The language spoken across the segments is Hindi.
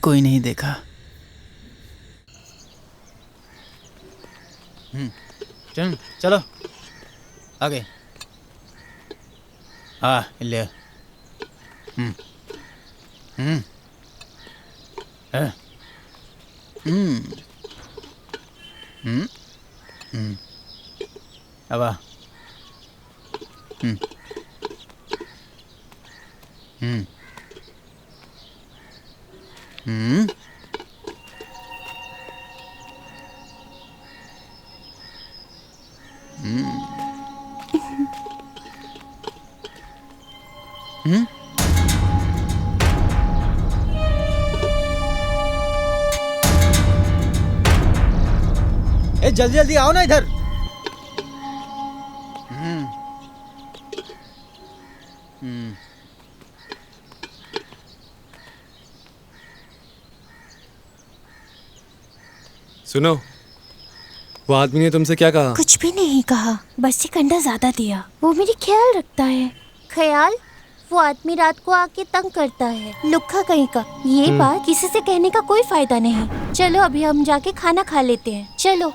कोई नहीं देखा। चलो आगे। ले अब जल्दी जल्दी आओ ना इधर। सुनो, वो आदमी ने तुमसे क्या कहा? कुछ भी नहीं कहा, बस एक अंडा ज्यादा दिया। वो मेरी ख्याल रखता है। ख्याल? वो आदमी रात को आके तंग करता है, लुक्खा कहीं का। ये बात किसी से कहने का कोई फायदा नहीं। चलो अभी हम जाके खाना खा लेते हैं, चलो।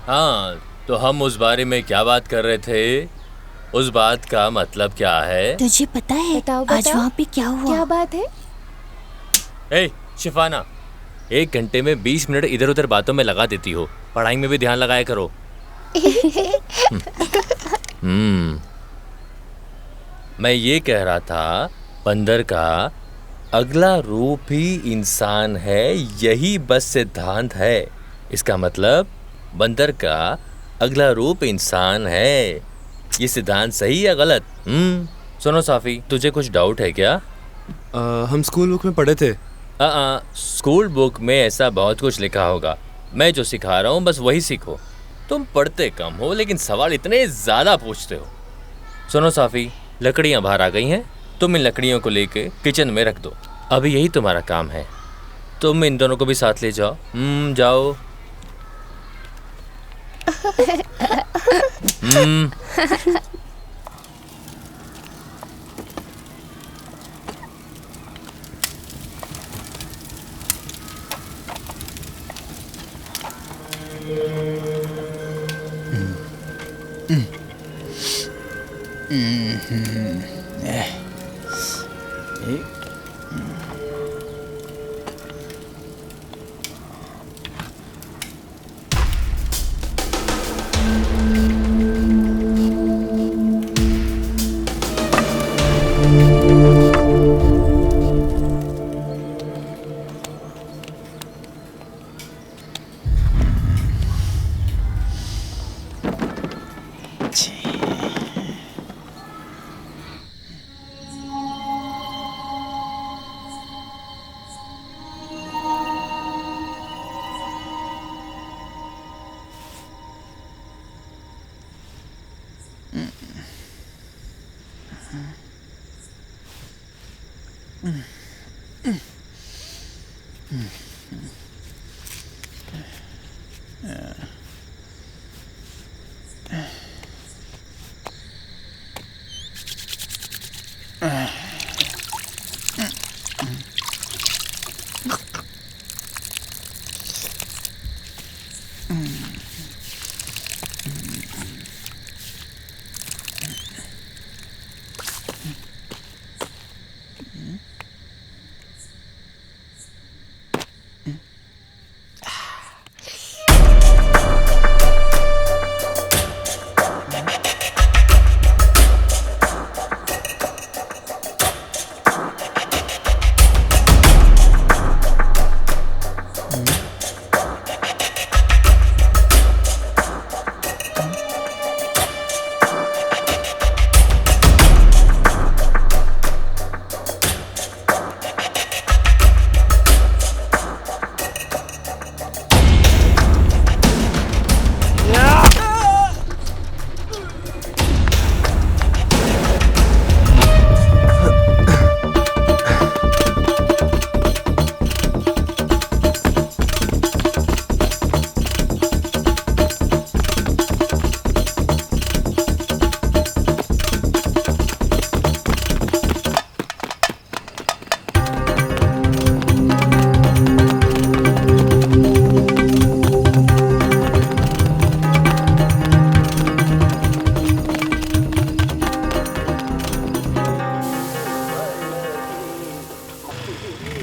हाँ, तो हम उस बारे में क्या बात कर रहे थे? उस बात का मतलब क्या है? तुझे पता है बताओ, आज बताओ। वहाँ पे क्या हुआ? क्या बात है? ए, शिफाना, 1 घंटे में 20 मिनट इधर उधर बातों में लगा देती हो। पढ़ाई में भी ध्यान लगाया करो। मैं ये कह रहा था, बंदर का अगला रूप ही इंसान है, यही बस सिद्धांत है। इसका मतलब बंदर का अगला रूप इंसान है। ये सिद्धांत सही या गलत? सुनो साफी, तुझे कुछ डाउट है क्या? हम स्कूल बुक में पढ़े थे। स्कूल बुक में ऐसा बहुत कुछ लिखा होगा। मैं जो सिखा रहा हूँ बस वही सीखो। तुम पढ़ते कम हो लेकिन सवाल इतने ज़्यादा पूछते हो। सुनो साफी, लकड़ियाँ बाहर आ गई हैं। तुम इन लकड़ियों को लेके किचन में रख दो। अभी यही तुम्हारा काम है। तुम इन दोनों को भी साथ ले जाओ। जाओ।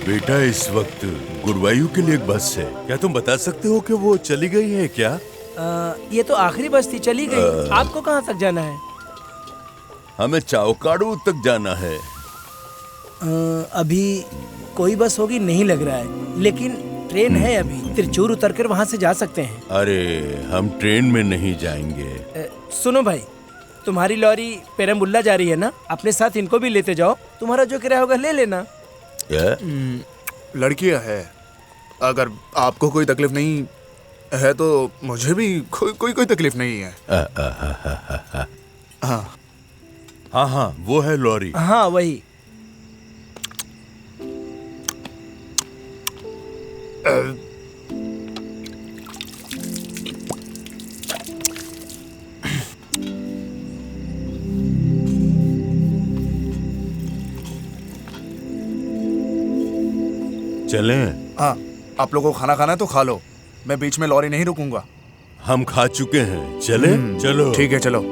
बेटा, इस वक्त गुरुवायु के लिए एक बस है। क्या तुम बता सकते हो कि वो चली गई है क्या? ये तो आखिरी बस थी, चली गई। आपको कहाँ तक जाना है? हमें चावकाड़ू तक जाना है। अभी कोई बस होगी नहीं लग रहा है, लेकिन ट्रेन है। अभी त्रिचूर उतरकर वहाँ से जा सकते हैं। अरे, हम ट्रेन में नहीं जाएंगे। सुनो भाई, तुम्हारी लॉरी पेरम्बुल्ला जा रही है ना, अपने साथ इनको भी लेते जाओ। तुम्हारा जो किराया होगा ले लेना। लड़कियां है, अगर आपको कोई तकलीफ नहीं है तो मुझे भी कोई तकलीफ नहीं है। हाँ हाँ हाँ, वो है लॉरी। हाँ वही। चलें? हाँ, आप लोगों को खाना खाना है तो खा लो, मैं बीच में लॉरी नहीं रुकूंगा। हम खा चुके हैं, चले? चलो। ठीक है, चलो।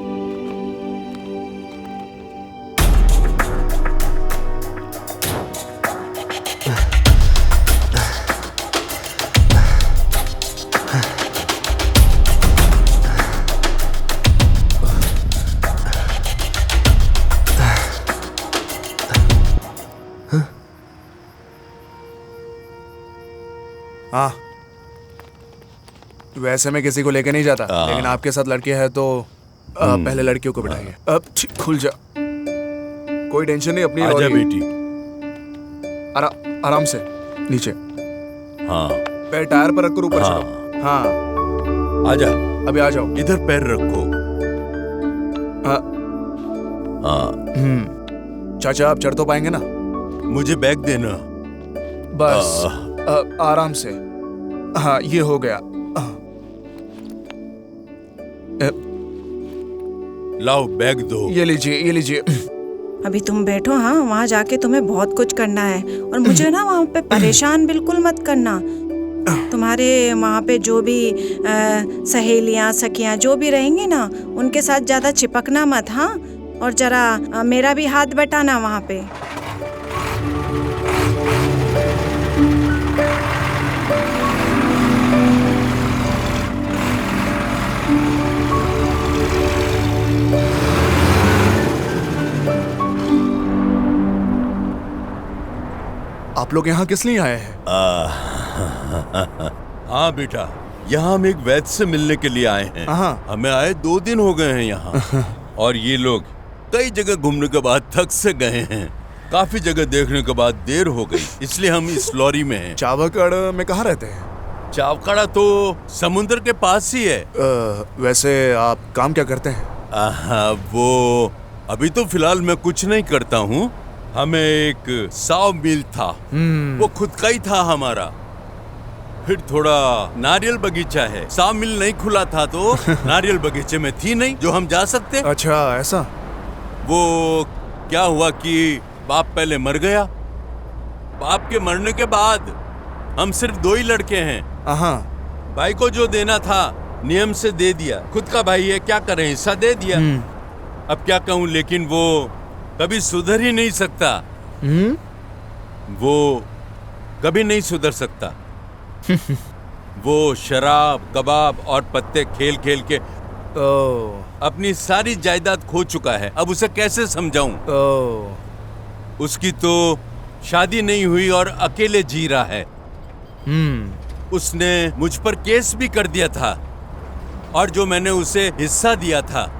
हाँ, वैसे मैं किसी को लेके नहीं जाता, लेकिन आपके साथ लड़के हैं तो पहले लड़कियों को बिठाइए। अब खुल जा, कोई टेंशन नहीं, अपनी आजा लॉरी। बेटी। आराम से नीचे, हाँ पैर टायर पर रखकर ऊपर हाँ। चढ़ो। हाँ, आजा, अभी आ जाओ। इधर पैर रखो। हाँ, हाँ, चाचा आप चढ़ तो पाएंगे ना? मुझे बैग देना। बस आराम से। हाँ, ये हो गया। लाओ बैग दो। ये लीजिए, ये लीजिए। अभी तुम बैठो, हाँ वहाँ जाके तुम्हें बहुत कुछ करना है और मुझे ना वहाँ पे परेशान बिल्कुल मत करना। तुम्हारे वहाँ पे जो भी सहेलियाँ सखियाँ जो भी रहेंगी ना, उनके साथ ज़्यादा चिपकना मत, हाँ। और जरा मेरा भी हाथ बटाना वहाँ पे। आप लोग यहाँ किस लिए आए हैं? हाँ बेटा, यहाँ हम एक वैद्य से मिलने के लिए आए हैं। हाँ। हमें आए 2 दिन हो गए हैं यहाँ। और ये लोग कई जगह घूमने के बाद थक से गए हैं। काफी जगह देखने के बाद देर हो गई, इसलिए हम इस लॉरी में हैं। चावकड़ में कहाँ रहते हैं? चावकड़ा तो समुद्र के पास ही है। वैसे आप काम क्या करते हैं? वो अभी तो फिलहाल मैं कुछ नहीं करता हूँ। हमें एक साव मिल था, वो खुद का ही था हमारा। फिर थोड़ा नारियल बगीचा है। साव मिल नहीं खुला था तो नारियल बगीचे में थी नहीं जो हम जा सकते। अच्छा, ऐसा? वो क्या हुआ कि बाप पहले मर गया। बाप के मरने के बाद हम सिर्फ 2 ही लड़के हैं। हाँ। भाई को जो देना था नियम से दे दिया। खुद का भाई है, क्या करें, हिस्सा दे दिया। अब क्या कहूँ, लेकिन वो कभी सुधर ही नहीं सकता। वो कभी नहीं सुधर सकता। वो शराब, कबाब और पत्ते खेल खेल के अपनी सारी जायदाद खो चुका है। अब उसे कैसे समझाऊं? उसकी तो शादी नहीं हुई और अकेले जी रहा है। उसने मुझ पर केस भी कर दिया था, और जो मैंने उसे हिस्सा दिया था,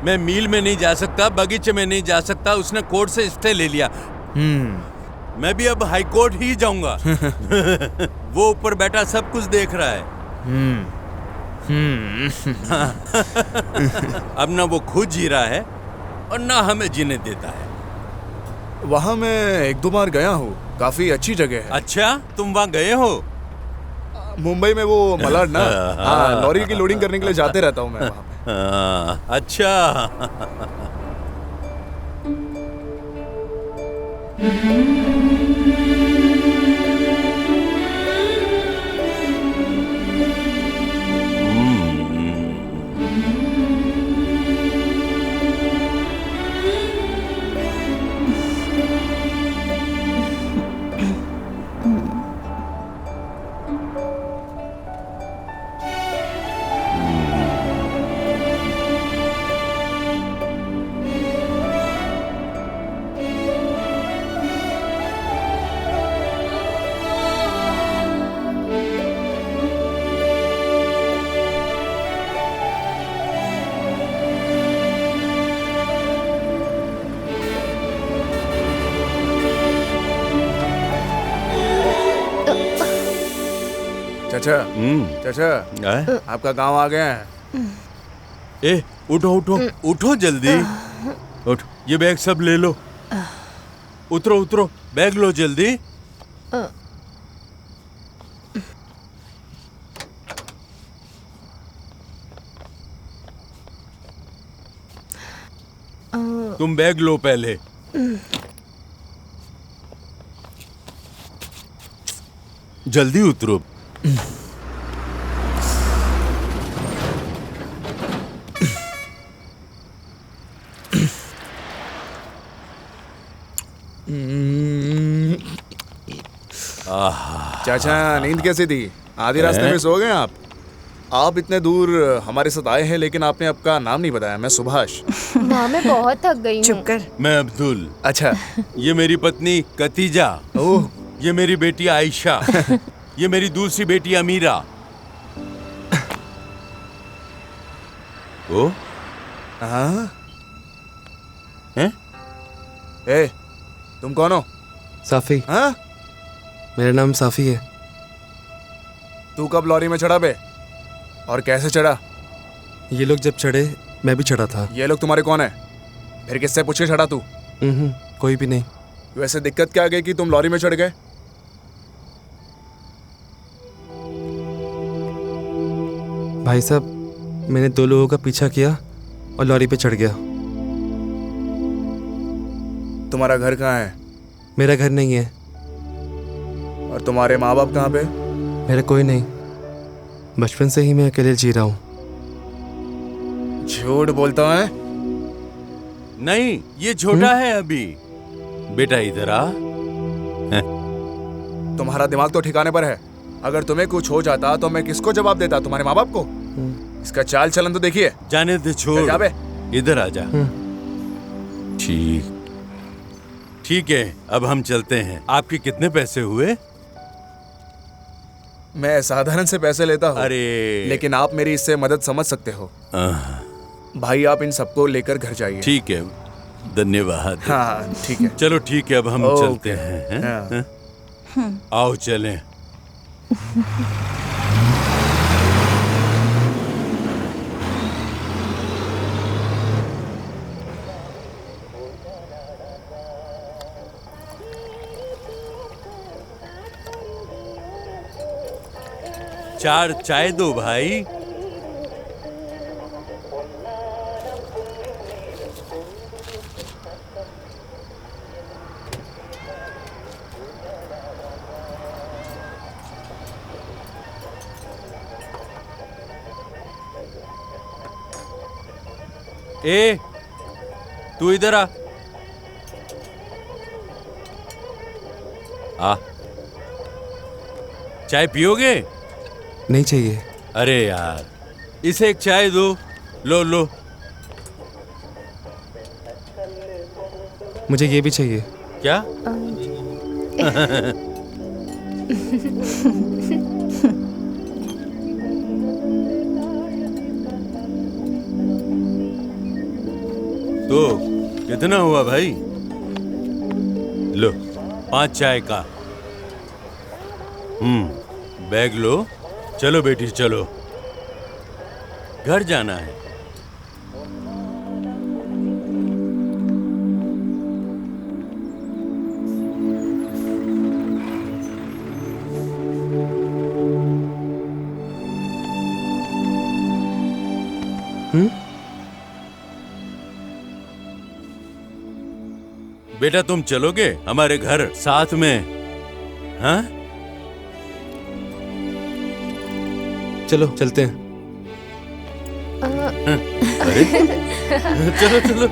मैं मील में नहीं जा सकता, बगीचे में नहीं जा सकता, उसने कोर्ट से स्टे ले लिया। मैं भी अब हाई कोर्ट ही जाऊंगा। वो ऊपर बैठा सब कुछ देख रहा है। अब ना वो खुद जी रहा है और ना हमें जीने देता है। वहाँ मैं 1-2 बार गया हूँ, काफी अच्छी जगह है। अच्छा, तुम वहाँ गए हो? मुंबई में वो मलाड ना, हाँ, लॉरी की लोडिंग करने के लिए जाते रहता हूँ मैं वहाँ पे। अच्छा। चाचा, चाचा, आपका गांव आ गया है। ए, उठो उठो उठो जल्दी। उठ, ये बैग सब ले लो। उतरो उतरो, बैग लो जल्दी। तुम बैग लो पहले। जल्दी उतरो। चाचा नींद कैसी थी? आधी रास्ते में सो गए आप? आप इतने दूर हमारे साथ आए हैं लेकिन आपने आपका नाम नहीं बताया। मैं सुभाष। माँ मैं बहुत थक गई हूँ। चुप कर। मैं अब्दुल। अच्छा। ये मेरी पत्नी कतीजा। ओह। ये मेरी बेटी आयशा। ये मेरी दूसरी बेटी अमीरा। ओ हाँ। हैं? ए, तुम कौन हो? साफी। हाँ? मेरा नाम साफी है। तू कब लॉरी में चढ़ा बे? और कैसे चढ़ा? ये लोग जब चढ़े मैं भी चढ़ा था। ये लोग तुम्हारे कौन है? फिर किससे पूछ के चढ़ा तू? कोई भी नहीं। वैसे दिक्कत क्या आ गई कि तुम लॉरी में चढ़ गए? भाई साहब, मैंने 2 लोगों का पीछा किया और लॉरी पे चढ़ गया। तुम्हारा घर कहाँ है? मेरा घर नहीं है। और तुम्हारे माँ बाप कहाँ पे? मेरा कोई नहीं। बचपन से ही मैं अकेले जी रहा हूँ। झूठ बोलता है? नहीं, ये छोटा है अभी। बेटा इधर आ। तुम्हारा दिमाग तो ठिकाने पर है। अगर तुम्हें कुछ हो जाता तो मैं किसको जवाब देता? तुम्हारे माँ बाप को? इसका चाल चलन तो देखिए। जाने दे, छोड़। जा बे। इधर आ जा। ठीक है, अब हम चलते हैं। आपके कितने पैसे हुए? मैं साधारण से पैसे लेता हूँ। अरे लेकिन आप मेरी इससे मदद समझ सकते हो। भाई आप इन सबको लेकर घर जाइए। ठीक है, धन्यवाद। हाँ ठीक है। चलो ठीक है, अब हम ओके। चलते हैं। हाँ। आओ चलें। चार चाय दो भाई। ए, तू इधर आ। चाय पियोगे? नहीं चाहिए। अरे यार, इसे एक चाय दो। लो लो। मुझे ये भी चाहिए। क्या? तो कितना हुआ भाई? लो 5 चाय का। बैग लो। चलो बेटी चलो, घर जाना है। बेटा तुम चलोगे हमारे घर साथ में? हाँ चलो चलते हैं। अरे चलो चलो।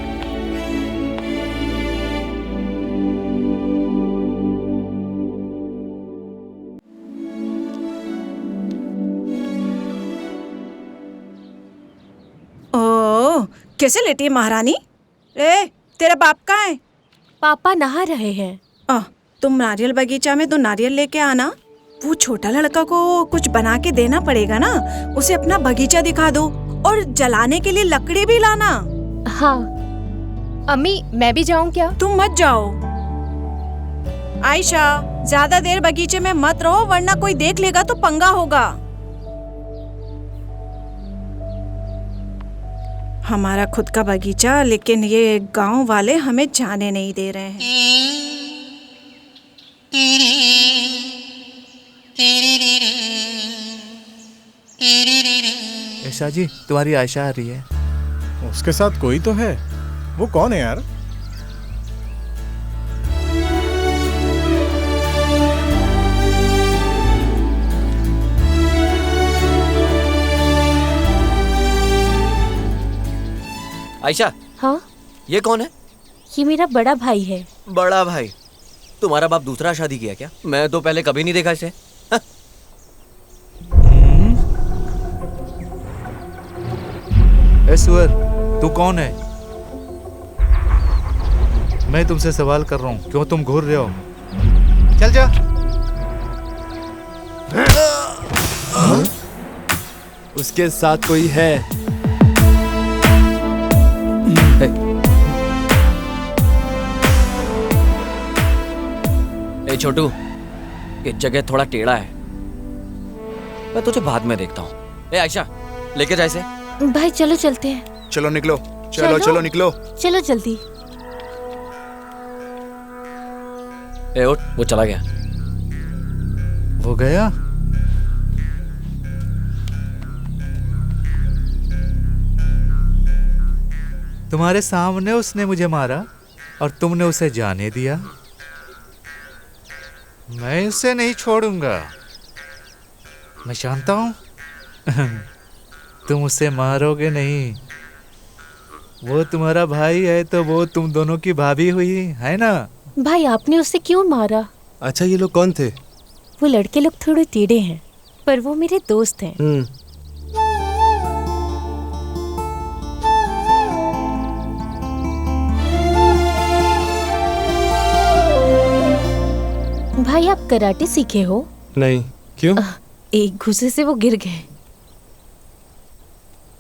ओह, कैसे लेटी है महारानी? ए, तेरा बाप कहाँ है? पापा नहा रहे हैं। तुम नारियल बगीचा में तो नारियल लेके आना। वो छोटा लड़का को कुछ बना के देना पड़ेगा ना। उसे अपना बगीचा दिखा दो और जलाने के लिए लकड़ी भी लाना। हाँ अम्मी, मैं भी जाऊँ क्या? तुम मत जाओ। आयशा, ज्यादा देर बगीचे में मत रहो वरना कोई देख लेगा तो पंगा होगा। हमारा खुद का बगीचा, लेकिन ये गांव वाले हमें जाने नहीं दे रहे हैं। ऐशा जी, तुम्हारी आयशा आ रही है। उसके साथ कोई तो है। वो कौन है यार? आयशा, हाँ, ये कौन है? ये मेरा बड़ा भाई है। बड़ा भाई? तुम्हारा बाप दूसरा शादी किया क्या? मैं तो पहले कभी नहीं देखा इसे। हाँ? ए सुअर, तू कौन है? मैं तुमसे सवाल कर रहा हूँ, क्यों तुम घूर रहे हो? चल जा। उसके साथ कोई है। ए छोटू, ये जगह थोड़ा टेढ़ा है, मैं तुझे बाद में देखता हूँ। ए आयशा, लेके जा इसे। भाई चलो चलते हैं। चलो निकलो, चलो चलो निकलो। चलो जल्दी। ए उठ, वो चला गया। वो गया? तुम्हारे सामने उसने मुझे मारा और तुमने उसे जाने दिया। मैं उसे नहीं छोड़ूंगा। मैं जानता हूं तुम उसे मारोगे नहीं। वो तुम्हारा भाई है तो वो तुम दोनों की भाभी हुई है ना? भाई आपने उसे क्यों मारा? अच्छा, ये लोग कौन थे? वो लड़के लोग थोड़े टेढ़े हैं, पर वो मेरे दोस्त हैं। भाई आप कराटे सीखे हो? नहीं। क्यों? एक घुसे से वो गिर गए।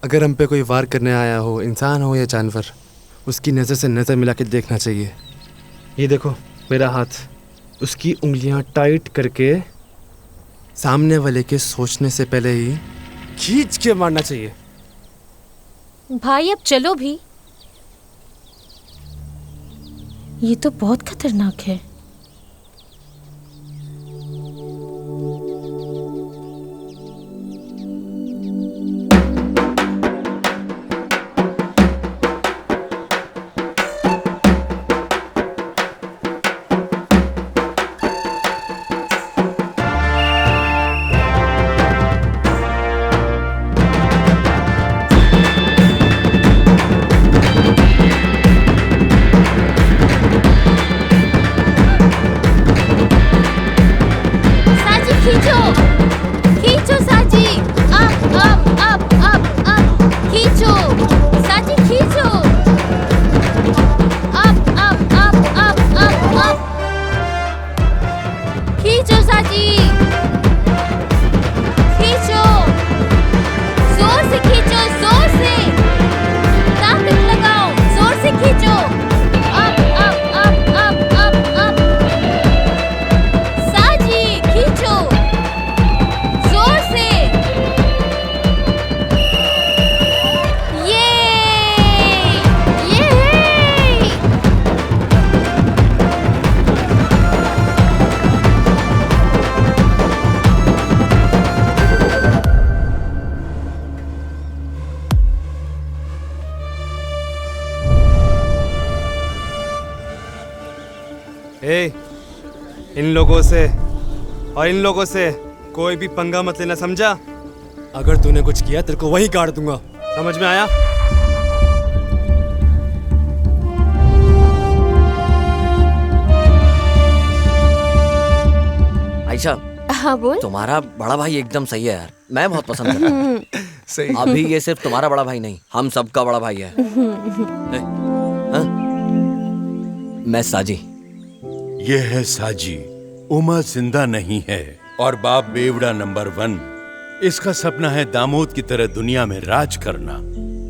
अगर हम पे कोई वार करने आया हो, इंसान हो या जानवर, उसकी नज़र से नज़र मिला के देखना चाहिए। ये देखो मेरा हाथ, उसकी उंगलियां टाइट करके सामने वाले के सोचने से पहले ही खींच के मारना चाहिए। भाई अब चलो भी। ये तो बहुत खतरनाक है। इन लोगों से और इन लोगों से कोई भी पंगा मत लेना, समझा? अगर तूने कुछ किया तेरे को वहीं काट दूंगा, समझ में आया? आयशा, हाँ बोल। तुम्हारा बड़ा भाई एकदम सही है यार, मैं बहुत पसंद करता हूँ। सही। अभी ये सिर्फ तुम्हारा बड़ा भाई नहीं, हम सबका बड़ा भाई है। हाँ? मैं साजी। ये है साजी। उमा जिंदा नहीं है और बाप बेवड़ा नंबर 1। इसका सपना है दामोद की तरह दुनिया में राज करना।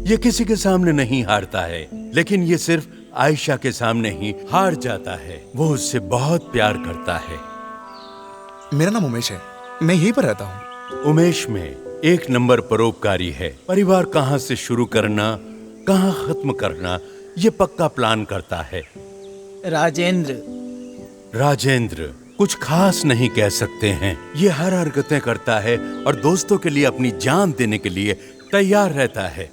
ये किसी के सामने नहीं हारता है, लेकिन ये सिर्फ आयशा के सामने ही हार जाता है। वो उससे बहुत प्यार करता है। मेरा नाम उमेश है, मैं यहीं पर रहता हूँ। उमेश में एक नंबर परोपकारी है। परिवार कहाँ से शुरू करना, कहाँ खत्म करना, ये पक्का प्लान करता है। राजेंद्र कुछ खास नहीं कह सकते हैं। ये हर हरकतें करता है और दोस्तों के लिए अपनी जान देने के लिए तैयार रहता है।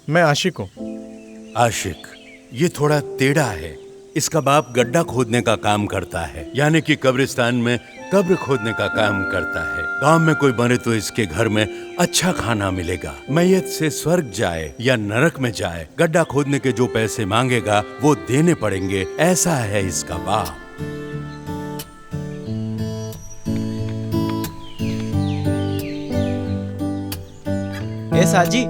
मैं आशिक हूँ। आशिक, ये थोड़ा टेढ़ा है, इसका बाप गड्ढा खोदने का काम करता है, यानी कि कब्रिस्तान में कब्र खोदने का काम करता है। गांव में कोई मरे तो इसके घर में अच्छा खाना मिलेगा। मैयत से स्वर्ग जाए या नरक में जाए, गड्ढा खोदने के जो पैसे मांगेगा वो देने पड़ेंगे, ऐसा है इसका बाप। ए साजी,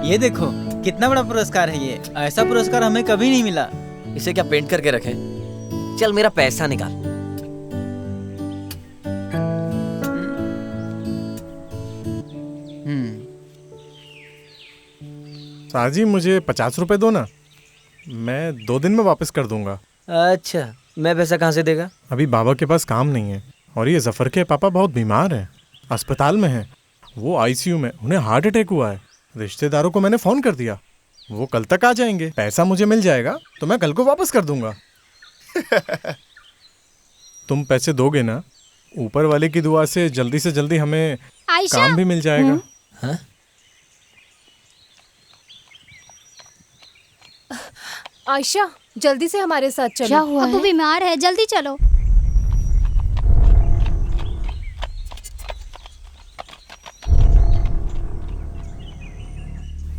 ये देखो कितना बड़ा पुरस्कार है ये। ऐसा पुरस्कार हमें कभी नहीं मिला। इसे क्या पेंट करके रखे? चल मेरा पैसा निकाल। साजी मुझे 50 रुपए दो ना, मैं 2 दिन में वापस कर दूंगा। अच्छा, मैं पैसा कहाँ से देगा? अभी बाबा के पास काम नहीं है और ये जफर के पापा बहुत बीमार हैं, अस्पताल में हैं। वो आईसीयू में, उन्हें हार्ट अटैक हुआ है। रिश्तेदारों को मैंने फोन कर दिया, वो कल तक आ जाएंगे। पैसा मुझे मिल जाएगा तो मैं कल को वापस कर दूंगा। तुम पैसे दोगे ना? ऊपर वाले की दुआ से जल्दी हमें काम भी मिल जाएगा। हाँ? आयशा, जल्दी से हमारे साथ चलो। क्या हुआ अबू है? बीमार है, जल्दी चलो।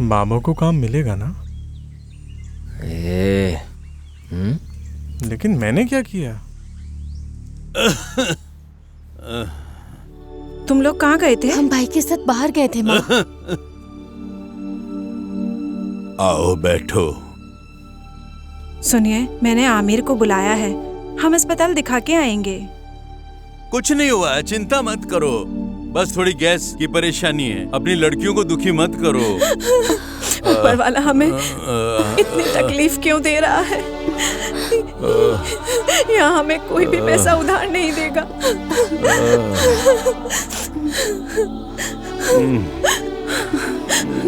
बाबा को काम मिलेगा ना? लेकिन मैंने क्या किया? तुम लोग कहाँ गए थे? हम भाई के साथ बाहर गए थे माँ। आओ बैठो। सुनिए, मैंने आमिर को बुलाया है, हम अस्पताल दिखा के आएंगे। कुछ नहीं हुआ है, चिंता मत करो। बस थोड़ी गैस की परेशानी है। अपनी लड़कियों को दुखी मत करो। ऊपर वाला हमें इतनी तकलीफ क्यों दे रहा है? यहाँ हमें कोई भी पैसा उधार नहीं देगा।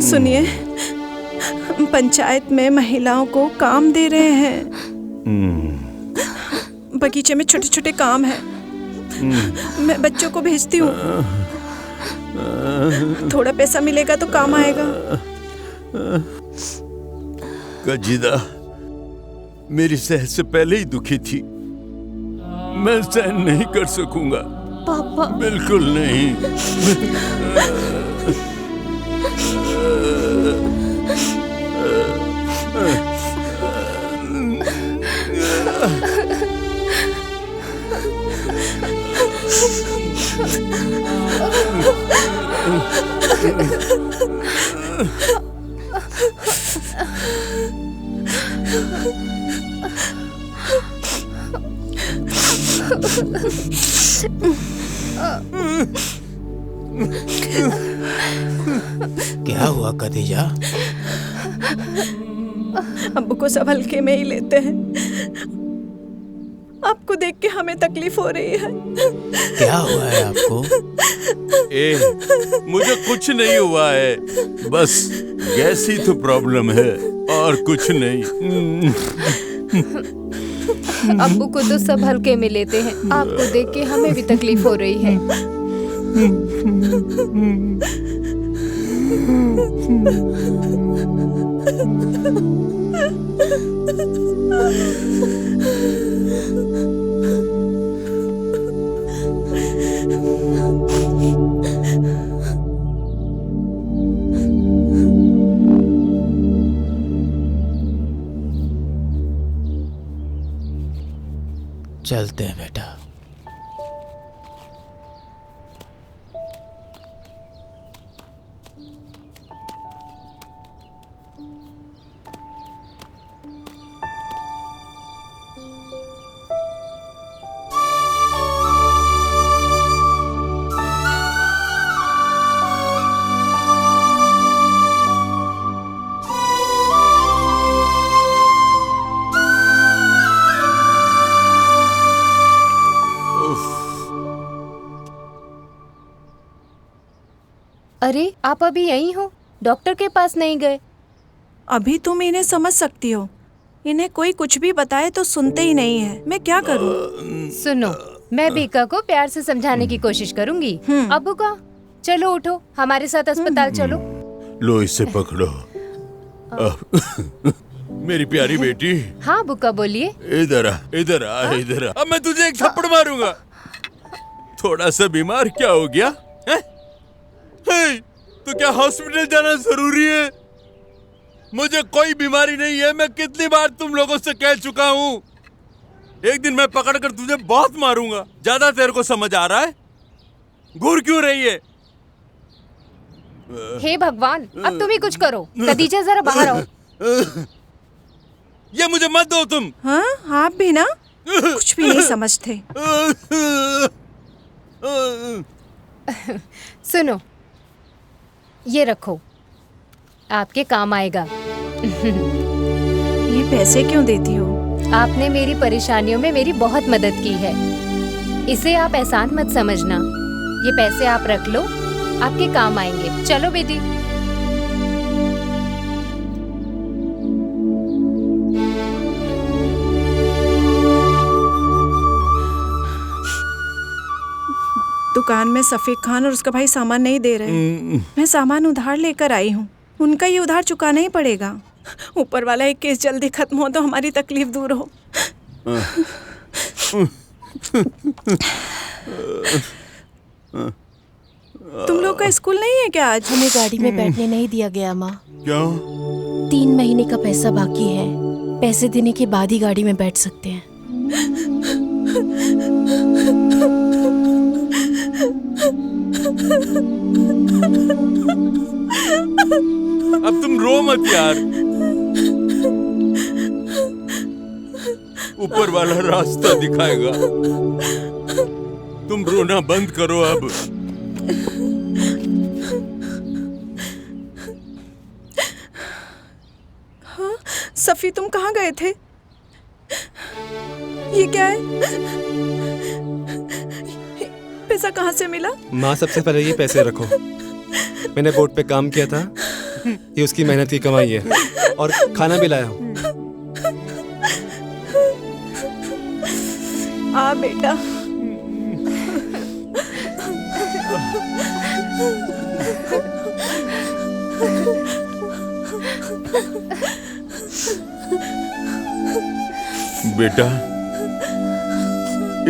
सुनिए, पंचायत में महिलाओं को काम दे रहे हैं। बगीचे में छोटे छोटे काम है, मैं बच्चों को भेजती हूँ। थोड़ा पैसा मिलेगा तो काम आएगा। कजीदा मेरी सेहत से पहले ही दुखी थी, मैं सहन नहीं कर सकूंगा। पापा बिल्कुल नहीं। क्या हुआ खदीजा? अब्बू को सब हल्के में ही लेते हैं। आपको देख के हमें तकलीफ हो रही है। क्या हुआ है आपको? मुझे कुछ नहीं हुआ है, बस गैस ही तो प्रॉब्लम है और कुछ नहीं। अब्बू को तो सब हल्के में लेते हैं, आपको देख के हमें भी तकलीफ हो रही है। चलते हैं बेटा। अरे, आप अभी यहीं हो? डॉक्टर के पास नहीं गए? अभी तुम इन्हें समझ सकती हो, इन्हें कोई कुछ भी बताए तो सुनते ही नहीं है। मैं क्या करूं? सुनो, मैं बीका को प्यार से समझाने की कोशिश करूंगी। अब्बू का, चलो उठो, हमारे साथ अस्पताल चलो। लो इसे पकड़ो। मेरी प्यारी बेटी, हाँ बुक्का बोलिए। इधर आ, इधर आ, इधर आ। अब मैं तुझे एक थप्पड़ मारूंगा। थोड़ा सा बीमार क्या हो गया है? तो क्या हॉस्पिटल जाना जरूरी है? मुझे कोई बीमारी नहीं है। मैं कितनी बार तुम लोगों से कह चुका हूँ। एक दिन मैं पकड़कर तुझे बहुत मारूंगा। ज्यादा तेरे को समझ आ रहा है? घूर क्यों रही है? हे भगवान, अब तुम ही कुछ करो। खदीजा जरा बाहर आओ। ये मुझे मत दो तुम। हाँ, आप भी ना कुछ भी नहीं समझते। सुनो, ये रखो, आपके काम आएगा। ये पैसे क्यों देती हो? आपने मेरी परेशानियों में मेरी बहुत मदद की है। इसे आप एहसान मत समझना। ये पैसे आप रख लो, आपके काम आएंगे। चलो बेटी। दुकान में सफीक खान और उसका भाई सामान नहीं दे रहे। मैं सामान उधार लेकर आई हूँ, उनका ये उधार चुकाना ही पड़ेगा। ऊपर वाला एक केस जल्दी खत्म हो तो हमारी तकलीफ दूर हो। तुम लोग का स्कूल नहीं है क्या आज? हमें गाड़ी में बैठने नहीं दिया गया माँ। क्यों? 3 महीने का पैसा बाकी है। पैसे देने के बाद ही गाड़ी में बैठ सकते हैं। अब तुम रो मत यार। ऊपर वाला रास्ता दिखाएगा। तुम रोना बंद करो अब। हाँ, सफी तुम कहाँ गए थे? ये क्या है? पैसा कहाँ से मिला? माँ, सबसे पहले ये पैसे रखो। मैंने बोट पे काम किया था, ये उसकी मेहनत की कमाई है। और खाना भी लाया हूँ। आ बेटा। बेटा,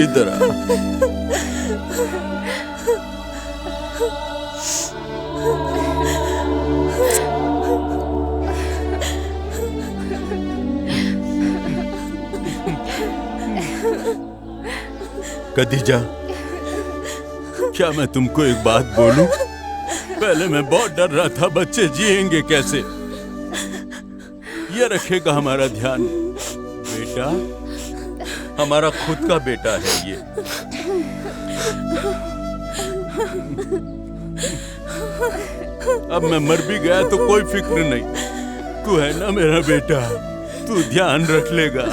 इधर आ। खदीजा, क्या मैं तुमको एक बात बोलूं? पहले मैं बहुत डर रहा था बच्चे जिएंगे कैसे। ये रखेगा हमारा ध्यान। बेटा, हमारा खुद का बेटा है ये। अब मैं मर भी गया तो कोई फिक्र नहीं। तू है ना मेरा बेटा, तू ध्यान रख लेगा।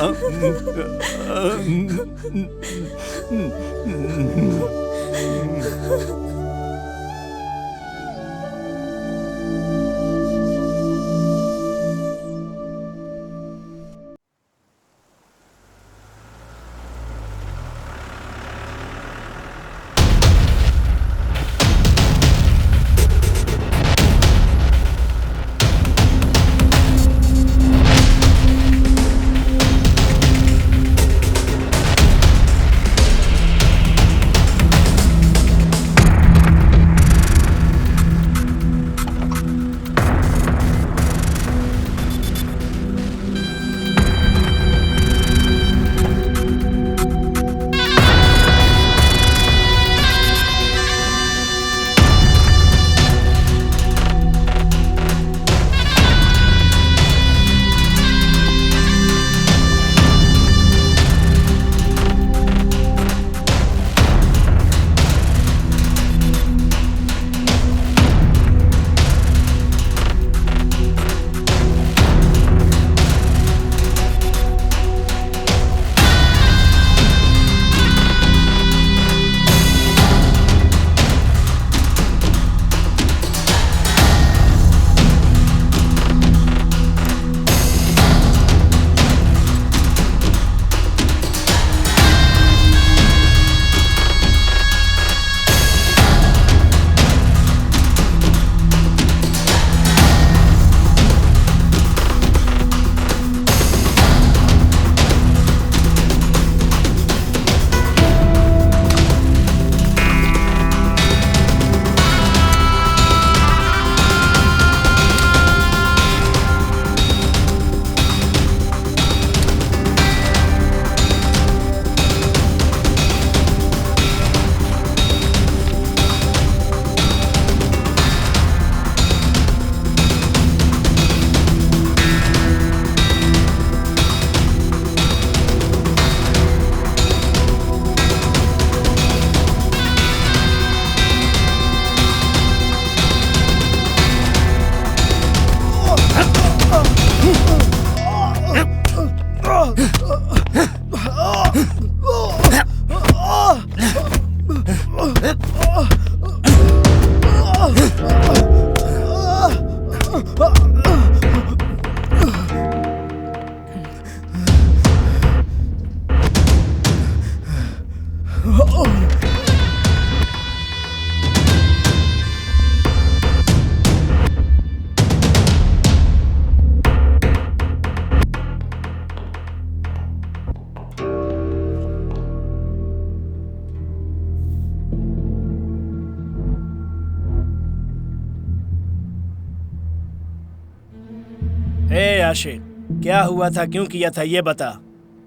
ए आशिक, क्या हुआ था, क्यों किया था, ये बता,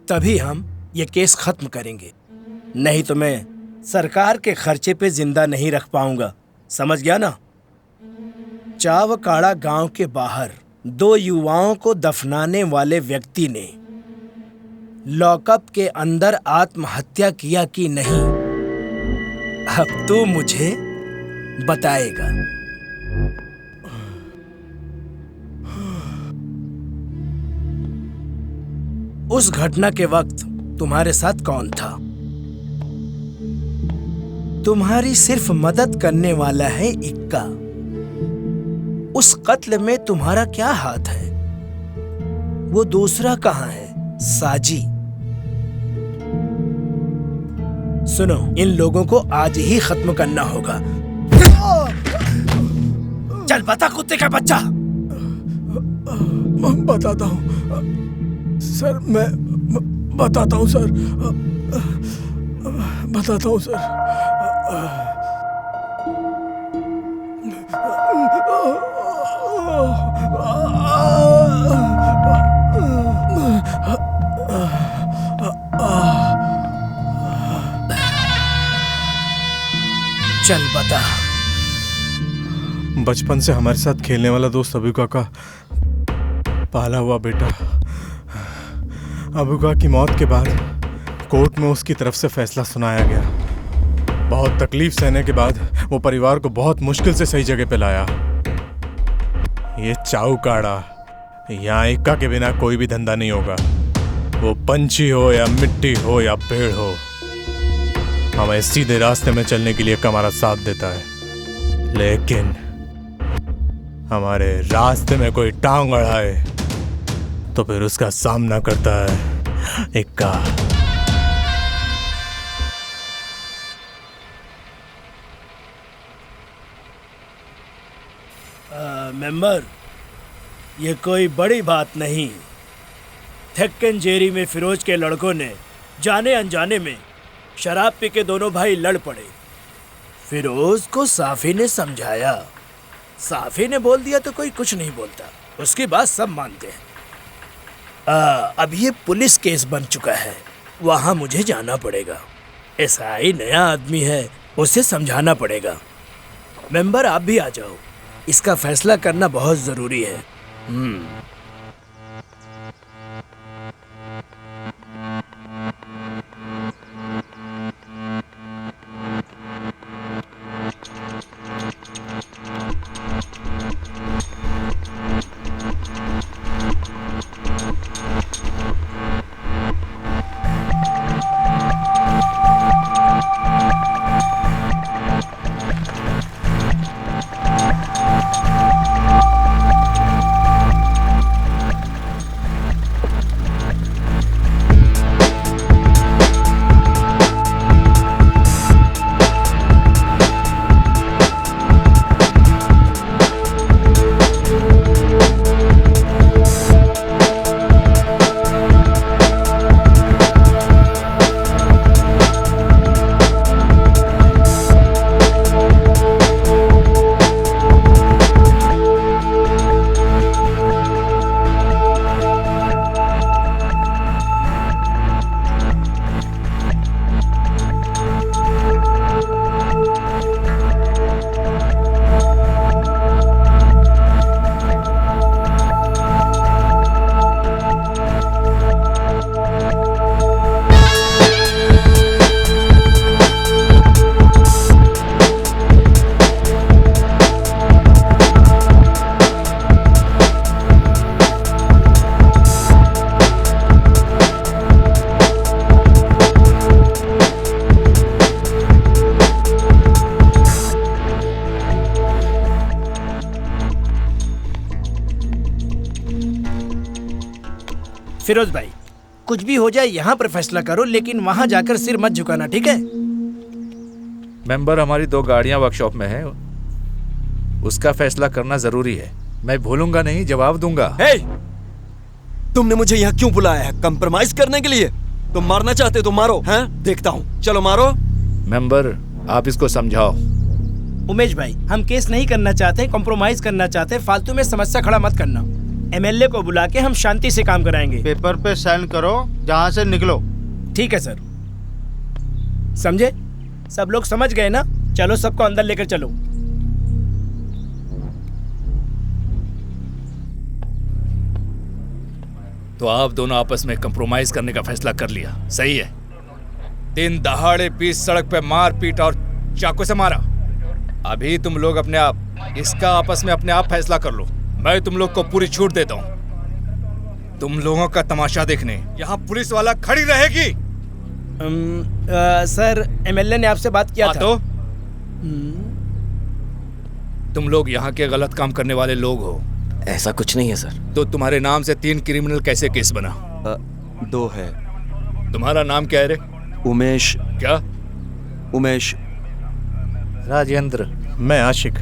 तभी हम ये केस खत्म करेंगे। नहीं तो मैं सरकार के खर्चे पे जिंदा नहीं रख पाऊंगा, समझ गया ना? चावकाड़ा गांव के बाहर 2 युवाओं को दफनाने वाले व्यक्ति ने लॉकअप के अंदर आत्महत्या किया कि नहीं, अब तू मुझे बताएगा। उस घटना के वक्त तुम्हारे साथ कौन था? तुम्हारी सिर्फ मदद करने वाला है इक्का। उस कत्ल में तुम्हारा क्या हाथ है? वो दूसरा कहाँ है, साजी? सुनो, इन लोगों को आज ही खत्म करना होगा। चल बता कुत्ते का बच्चा। बताता हूँ सर, मैं बताता हूँ सर, बताता हूँ सर। चल बता। बचपन से हमारे साथ खेलने वाला दोस्त अबुका का पाला हुआ बेटा। अबुका की मौत के बाद कोर्ट में उसकी तरफ से फैसला सुनाया गया। बहुत तकलीफ सहने के बाद वो परिवार को बहुत मुश्किल से सही जगह पे लाया। ये चावकाड़ा, यहाँ इक्का के बिना कोई भी धंधा नहीं होगा। वो पंछी हो या मिट्टी हो या पेड़ हो, हमें सीधे रास्ते में चलने के लिए हमारा साथ देता है। लेकिन हमारे रास्ते में कोई टांग अड़ाए तो फिर उसका सामना करता है इक्का। मेंबर, ये कोई बड़ी बात नहीं। थेक्केन में फिरोज के लड़कों ने जाने अनजाने में शराब पी के दोनों भाई लड़ पड़े। फिरोज को साफी ने समझाया, साफी ने बोल दिया तो कोई कुछ नहीं बोलता, उसकी बात सब मानते हैं। अब ये पुलिस केस बन चुका है, वहाँ मुझे जाना पड़ेगा। एसआई नया आदमी है, उसे समझाना पड़ेगा। मेंबर आप भी आ जाओ, इसका फैसला करना बहुत जरूरी है। फिरोज भाई, कुछ भी हो जाए यहाँ पर फैसला करो, लेकिन वहाँ जाकर सिर मत झुकाना, ठीक है? मेंबर, हमारी 2 गाड़ियाँ वर्कशॉप में हैं, उसका फैसला करना जरूरी है। मैं भूलूंगा नहीं, जवाब दूंगा। हे! तुमने मुझे यहाँ क्यों बुलाया है? कंप्रोमाइज करने के लिए? तुम मारना चाहते तो मारो, हैं? देखता हूँ, चलो मारो। मेंबर, आप इसको समझाओ। उमेश भाई, हम केस नहीं करना चाहते, कॉम्प्रोमाइज करना चाहते, फालतू में समस्या खड़ा मत करना। एमएलए को बुला के हम शांति से काम कराएंगे। पेपर पे साइन करो, जहाँ से निकलो। ठीक है सर। समझे? सब लोग समझ गए ना? चलो सबको अंदर लेकर चलो। तो आप दोनों आपस में कंप्रोमाइज करने का फैसला कर लिया, सही है। दिन दहाड़े बीच सड़क पे मार पीट और चाकू से मारा। अभी तुम लोग अपने आप इसका आपस में अपने आप फैसला कर लो। मैं तुम लोग को पूरी छूट देता हूँ। तुम लोगों का तमाशा देखने यहाँ पुलिस वाला खड़ी रहेगी। सर, एमएलए ने आपसे बात किया था। तो तुम लोग यहाँ के गलत काम करने वाले लोग हो। ऐसा कुछ नहीं है सर। तो तुम्हारे नाम से 3 क्रिमिनल कैसे केस बना? 2 है। तुम्हारा नाम क्या है रे? उमेश। क्या? उमेश। राजेंद्र। मैं आशिक।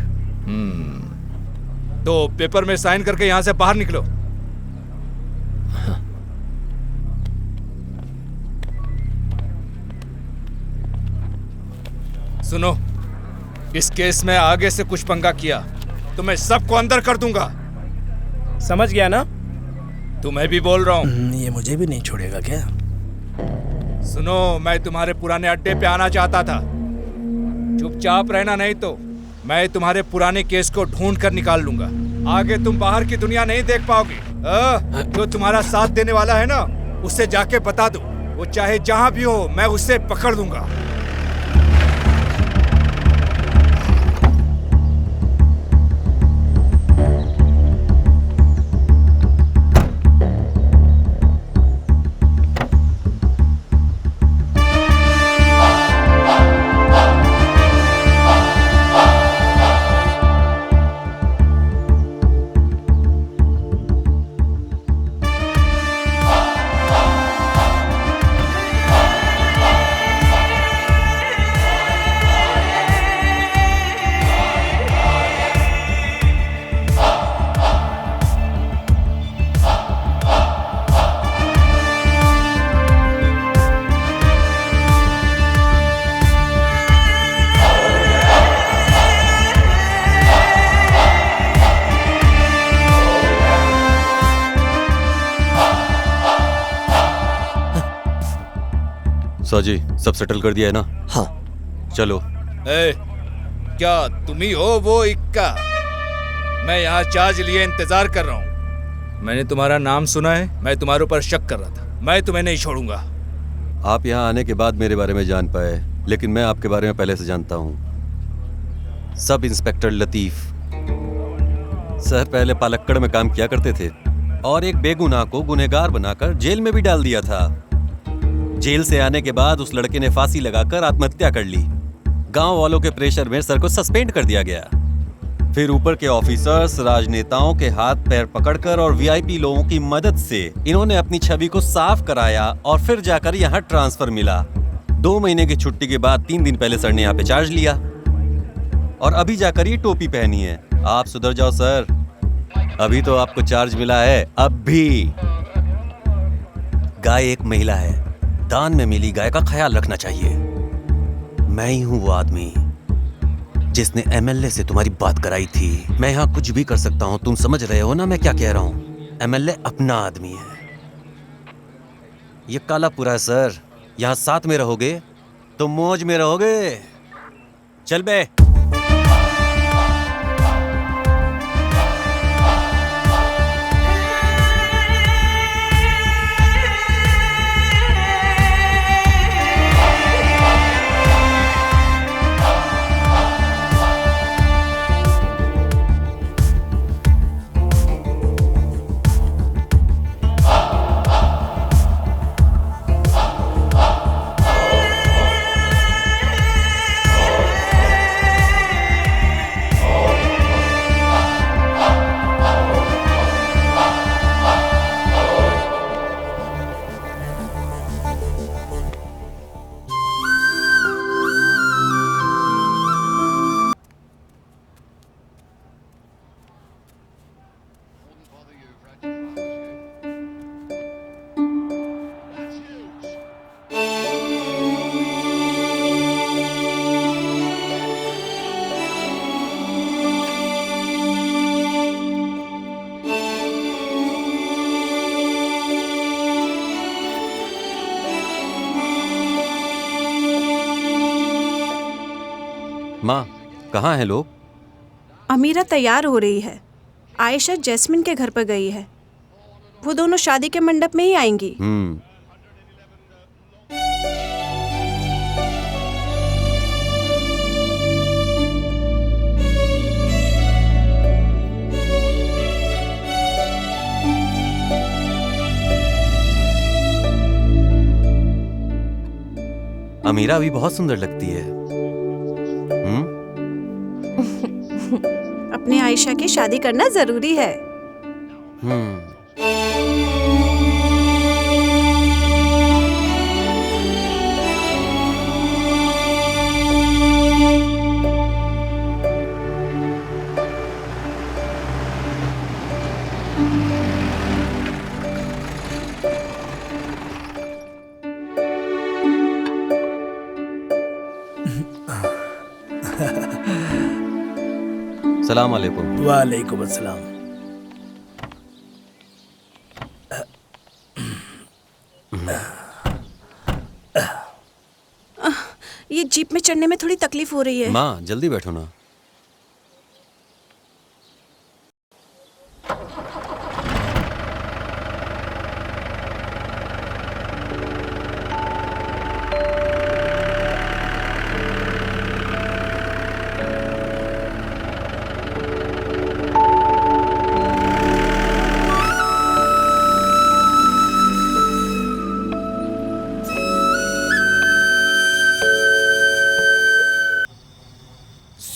तो पेपर में साइन करके यहाँ से बाहर निकलो। सुनो, इस केस में आगे से कुछ पंगा किया तो मैं सबको अंदर कर दूंगा। समझ गया ना? तुम्हें भी बोल रहा हूँ। ये मुझे भी नहीं छोड़ेगा क्या? सुनो, मैं तुम्हारे पुराने अड्डे पे आना चाहता था। चुपचाप रहना, नहीं तो मैं तुम्हारे पुराने केस को ढूंढ कर निकाल लूंगा। आगे तुम बाहर की दुनिया नहीं देख पाओगे। जो तुम्हारा साथ देने वाला है ना, उससे जाके बता दो, वो चाहे जहां भी हो मैं उससे पकड़ लूंगा। जी सब सेटल कर दिया है ना? हाँ चलो। क्या तुम ही हो वो इक्का? मैं यहाँ चार्ज लिए इंतजार कर रहा हूँ। मैंने तुम्हारा नाम सुना है, मैं तुम्हारे ऊपर शक कर रहा था। मैं तुम्हें नहीं छोड़ूंगा। आप यहाँ आने के बाद मेरे बारे में जान पाए, लेकिन मैं आपके बारे में पहले से जानता हूँ। सब इंस्पेक्टर लतीफ सर पहले पालक्कड़ में काम किया करते थे और एक बेगुनाह को गुनहगार बनाकर जेल में भी डाल दिया था। जेल से आने के बाद उस लड़के ने फांसी लगाकर आत्महत्या कर ली। गांव वालों के प्रेशर में सर को सस्पेंड कर दिया गया। फिर ऊपर के ऑफिसर्स, राजनेताओं के हाथ पैर पकड़कर और वीआईपी लोगों की मदद से इन्होंने अपनी छवि को साफ कराया और फिर जाकर यहाँ ट्रांसफर मिला। 2 महीने की छुट्टी के बाद 3 दिन पहले सर ने यहाँ पे चार्ज लिया और अभी जाकर ये टोपी पहनी है। आप सुधर जाओ सर, अभी तो आपको चार्ज मिला है। अब भी गाय एक महिला है, दान में मिली गाय का ख्याल रखना चाहिए। मैं ही हूं वो आदमी जिसने एमएलए से तुम्हारी बात कराई थी। मैं यहाँ कुछ भी कर सकता हूँ, तुम समझ रहे हो ना मैं क्या कह रहा हूँ? एमएलए अपना आदमी है। ये कालापुरा है सर, यहाँ साथ में रहोगे तो मौज में रहोगे। चल बे। माँ, कहाँ हैं लोग? अमीरा तैयार हो रही है। आयशा जैस्मिन के घर पर गई है। वो दोनों शादी के मंडप में ही आएंगी। अमीरा अभी बहुत सुंदर लगती है। अपने आयशा की शादी करना जरूरी है। सलाम अलैकुम। वालेकुम अस्सलाम। ये जीप में चढ़ने में थोड़ी तकलीफ हो रही है। माँ, जल्दी बैठो ना।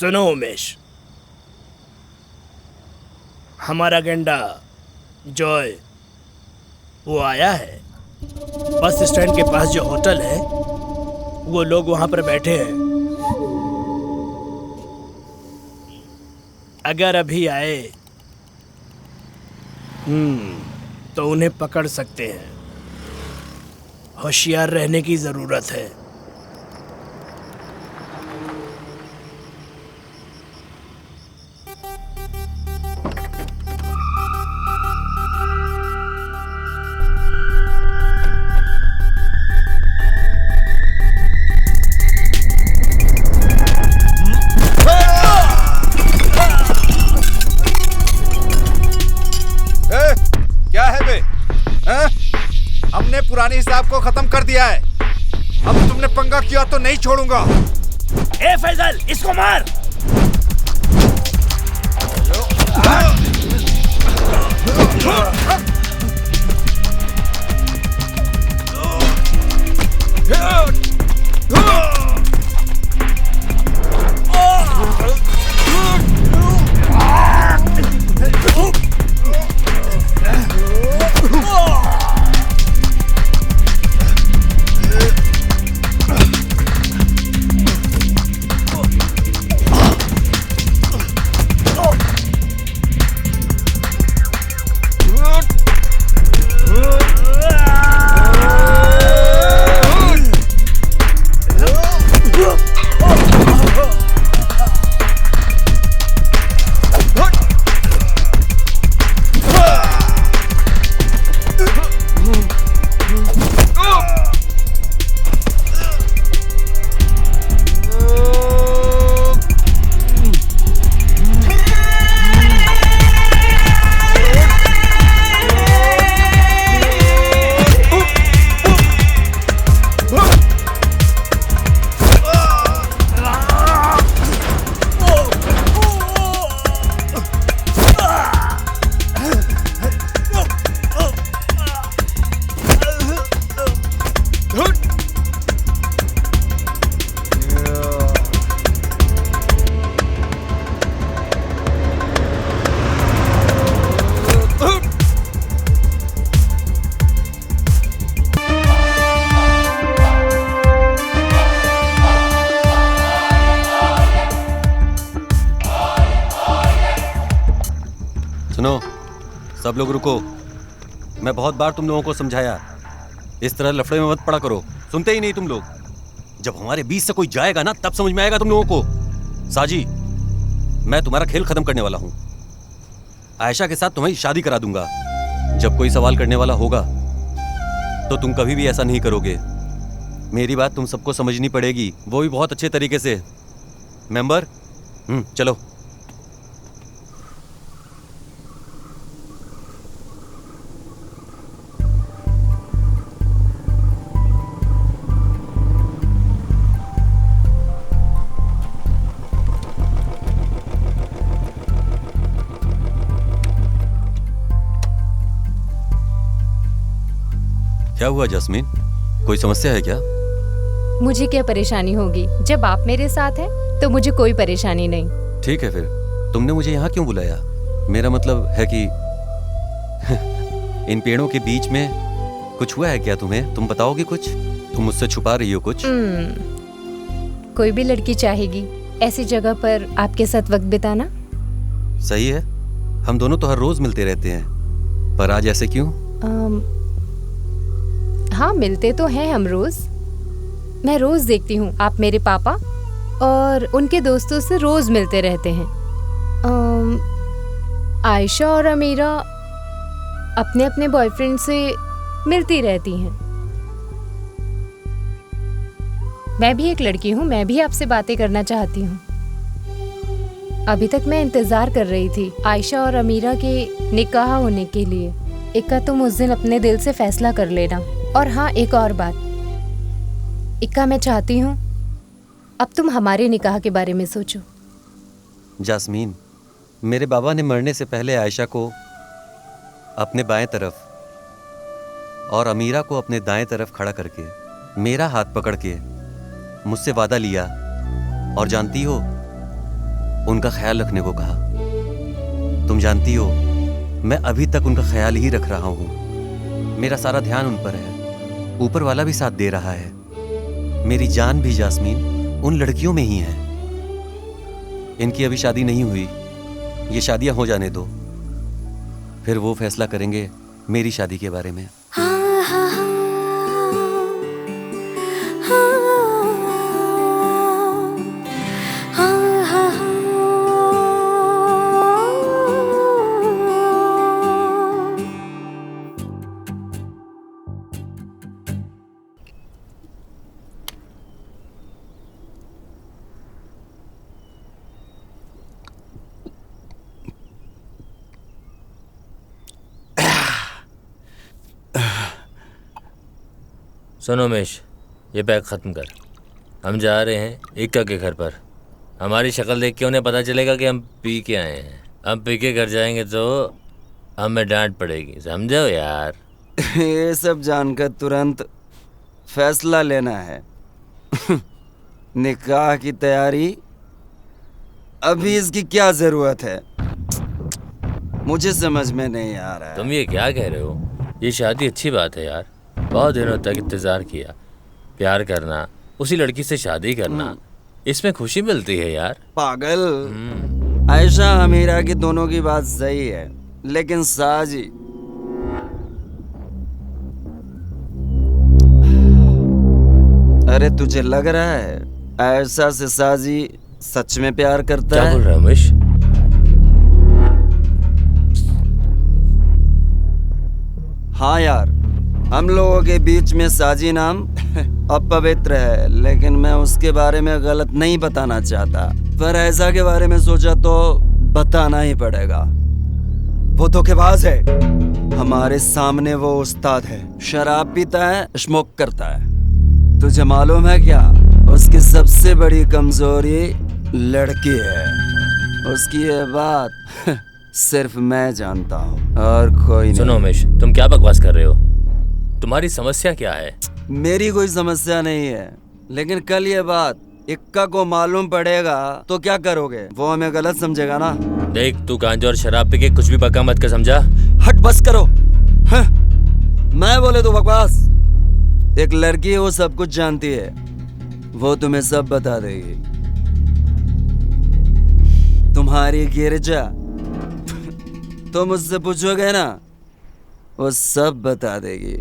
सुनो उमेश, हमारा गेंडा जॉय वो आया है। बस स्टैंड के पास जो होटल है वो लोग वहां पर बैठे हैं। अगर अभी आए तो उन्हें पकड़ सकते हैं। होशियार रहने की जरूरत है। हमने पुराने हिसाब को खत्म कर दिया है। अब तुमने पंगा किया तो नहीं छोड़ूंगा। ए फैजल, इसको मार। सुनो, सब लोग रुको। मैं बहुत बार तुम लोगों को समझाया, इस तरह लफड़े में मत पड़ा करो। सुनते ही नहीं तुम लोग। जब हमारे बीच से कोई जाएगा ना, तब समझ में आएगा तुम लोगों को। साजी, मैं तुम्हारा खेल खत्म करने वाला हूँ। आयशा के साथ तुम्हारी शादी करा दूंगा। जब कोई सवाल करने वाला होगा तो तुम कभी भी ऐसा नहीं करोगे। मेरी बात तुम सबको समझनी पड़ेगी, वो भी बहुत अच्छे तरीके से। मेंबर चलो। क्या हुआ जस्मीन, कोई समस्या है क्या? मुझे क्या परेशानी होगी? जब आप मेरे साथ हैं तो मुझे कोई परेशानी नहीं। ठीक है, फिर तुमने मुझे यहाँ क्यों बुलाया? मेरा मतलब है कि इन पेड़ों के बीच में कुछ हुआ है क्या तुम्हें? तुम बताओगे कुछ? तुम मुझसे छुपा रही हो कुछ? कोई भी लड़की चाहेगी ऐसी जगह पर आपके साथ वक्त बिताना। सही है, हम दोनों तो हर रोज मिलते रहते हैं, पर आज ऐसे क्यों? हाँ, मिलते तो हैं हम रोज। मैं रोज देखती हूँ आप मेरे पापा और उनके दोस्तों से रोज मिलते रहते हैं। आयशा और अमीरा अपने अपने बॉयफ्रेंड से मिलती रहती हैं। मैं भी एक लड़की हूँ, मैं भी आपसे बातें करना चाहती हूँ। अभी तक मैं इंतजार कर रही थी आयशा और अमीरा के निकाह होने के लिए। इक्का, तुम उस दिन अपने दिल से फैसला कर लेना। और हाँ, एक और बात इक्का, मैं चाहती हूँ अब तुम हमारे निकाह के बारे में सोचो। जास्मीन, मेरे बाबा ने मरने से पहले आयशा को अपने बाएं तरफ और अमीरा को अपने दाएं तरफ खड़ा करके मेरा हाथ पकड़ के मुझसे वादा लिया और जानती हो, उनका ख्याल रखने को कहा। तुम जानती हो, मैं अभी तक उनका ख्याल ही रख रहा हूँ। मेरा सारा ध्यान उन पर है, ऊपर वाला भी साथ दे रहा है। मेरी जान भी जास्मीन उन लड़कियों में ही है। इनकी अभी शादी नहीं हुई, ये शादियां हो जाने दो, फिर वो फैसला करेंगे मेरी शादी के बारे में। सुनो उमेश, ये बैग ख़त्म कर। हम जा रहे हैं इक्का के घर पर। हमारी शक्ल देख के उन्हें पता चलेगा कि हम पी के आए हैं। हम पी के घर जाएंगे तो हमें डांट पड़ेगी, समझो यार। ये सब जानकर तुरंत फैसला लेना है। निकाह की तैयारी अभी इसकी क्या जरूरत है? मुझे समझ में नहीं आ रहा है। तुम ये क्या कह रहे हो? ये शादी अच्छी बात है यार, बहुत दिनों तक इंतजार किया, प्यार करना, उसी लड़की से शादी करना, इसमें खुशी मिलती है यार। पागल, आयशा अमीरा की दोनों की बात सही है, लेकिन साजी अरे तुझे लग रहा है आयशा से साजी सच में प्यार करता है? क्या बोल रहा है उमेश? हाँ यार, हम लोगों के बीच में साजी नाम अपवित्र है, लेकिन मैं उसके बारे में गलत नहीं बताना चाहता, पर ऐसा के बारे में सोचा तो बताना ही पड़ेगा। वो धोखेबाज है। हमारे सामने वो उस्ताद है, शराब पीता है, स्मोक करता है। तुझे मालूम है क्या, उसकी सबसे बड़ी कमजोरी लड़की है। उसकी ये बात सिर्फ मैं जानता हूँ और कोई नहीं। सुनो उमेश, तुम क्या बकवास कर रहे हो? तुम्हारी समस्या क्या है? मेरी कोई समस्या नहीं है, लेकिन कल ये बात इक्का को मालूम पड़ेगा तो क्या करोगे? वो हमें गलत समझेगा ना। देख, तू गांजा और शराब पी के कुछ भी बका मत कर, समझा? हट, बस करो। मैं बोले तो बकवास। एक लड़की वो सब कुछ जानती है, वो तुम्हें सब बता देगी। तुम्हारी गिरजा तुम उससे पूछोगे ना, वो सब बता देगी।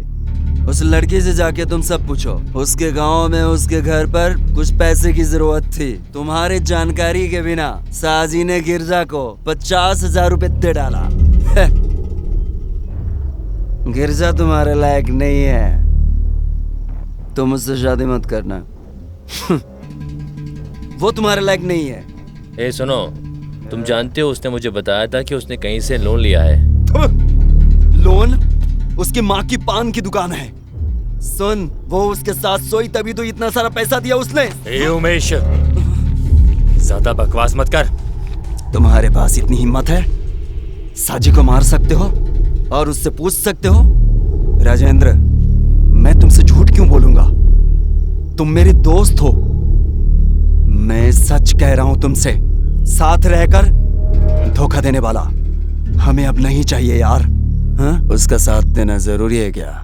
उस लड़की से जाके तुम सब पूछो। उसके गांव में उसके घर पर कुछ पैसे की जरूरत थी। तुम्हारी जानकारी के बिना साजी ने गिरजा को 50,000 रुपए दे डाला। गिरजा तुम्हारे लायक नहीं है, तुम उससे शादी मत करना। वो तुम्हारे लायक नहीं है। ए सुनो, तुम जानते हो उसने मुझे बताया था कि उसने कहीं से लोन लिया है। लोन? उसकी माँ की पान की दुकान है। सुन, वो उसके साथ सोई तभी तो इतना सारा पैसा दिया उसने। ए उमेश, ज्यादा बकवास मत कर। तुम्हारे पास इतनी हिम्मत है? साजी को मार सकते हो और उससे पूछ सकते हो? राजेंद्र, मैं तुमसे झूठ क्यों बोलूंगा? तुम मेरे दोस्त हो। मैं सच कह रहा हूं तुमसे। साथ रहकर धोखा देने वाला हमें अब नहीं चाहिए यार। हाँ? उसका साथ देना जरूरी है क्या?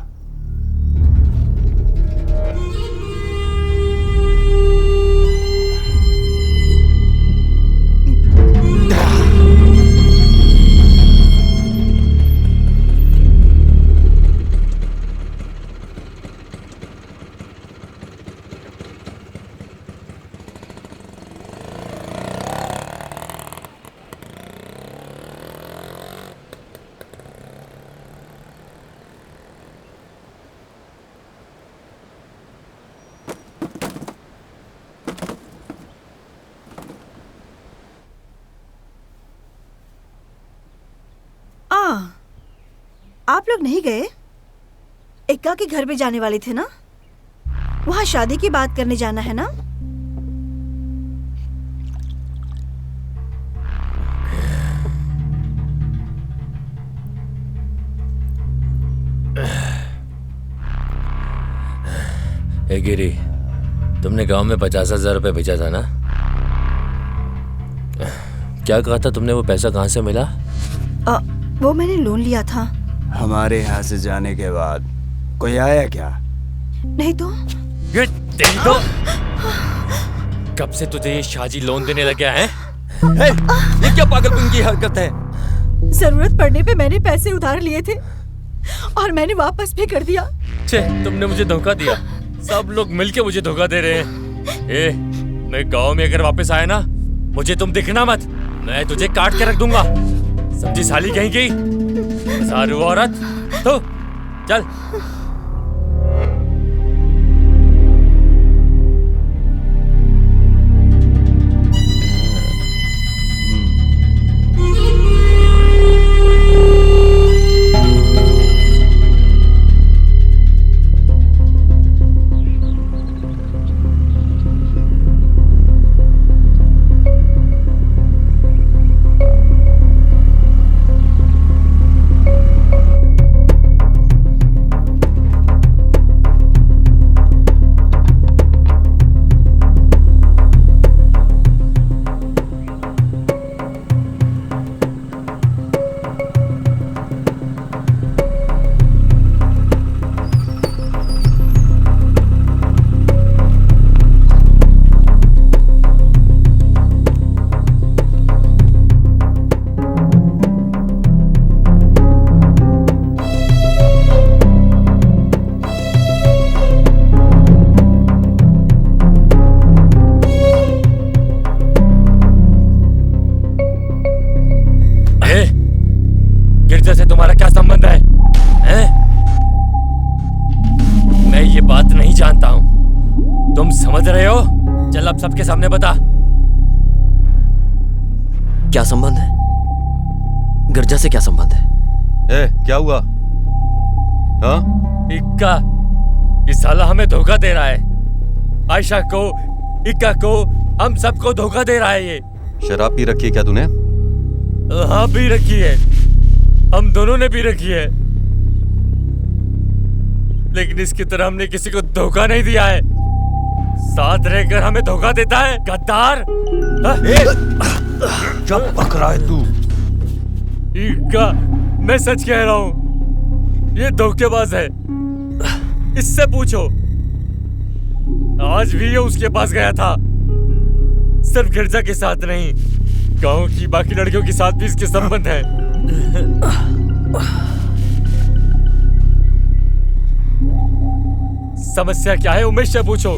आप लोग नहीं गए? इक्का के घर पे जाने वाले थे ना? वहाँ शादी की बात करने जाना है ना? ए गिरी, तुमने गांव में 50,000 रुपए भेजा था ना? क्या कहा था तुमने? वो पैसा कहाँ से मिला? वो मैंने लोन लिया था। हमारे यहाँ से जाने के बाद कोई आया क्या? नहीं तो। ये तो कब से तुझे ये शाजी लोन देने लग गया है? ये क्या पागलपन की हरकत है? जरूरत पड़ने पे मैंने पैसे उधार लिए थे और मैंने वापस भी कर दिया। छे, तुमने मुझे धोखा दिया। सब लोग मिलके मुझे धोखा दे रहे हैं। मैं गांव में अगर वापस आया ना, मुझे तुम दिखना मत। मैं तुझे काट के रख दूंगा। सब्जी साली कहीं गई सारू औरत। तो चल। से तुम्हारा क्या संबंध है? हैं? मैं ये बात नहीं जानता हूं। तुम समझ रहे हो? चल अब सबके सामने बता। क्या संबंध है? गिरजा से क्या संबंध है? क्या हुआ? हाँ? इक्का, ये साला हमें धोखा दे रहा है। आयशा को, इक्का को, हम सबको धोखा दे रहा है ये। शराब पी रखी है क्या तूने? हाँ पी रखी है, हम दोनों ने पी रखी है, लेकिन इसकी तरह हमने किसी को धोखा नहीं दिया है। साथ रहकर हमें धोखा देता है, गद्दार। जब पकड़ा है तू? इक्का, मैं सच कह रहा हूँ, ये धोखेबाज है। इससे पूछो, आज भी ये उसके पास गया था। सिर्फ गिरजा के साथ नहीं, गांव की बाकी लड़कियों के साथ भी इसके संबंध है। समस्या क्या है उमेश से पूछो।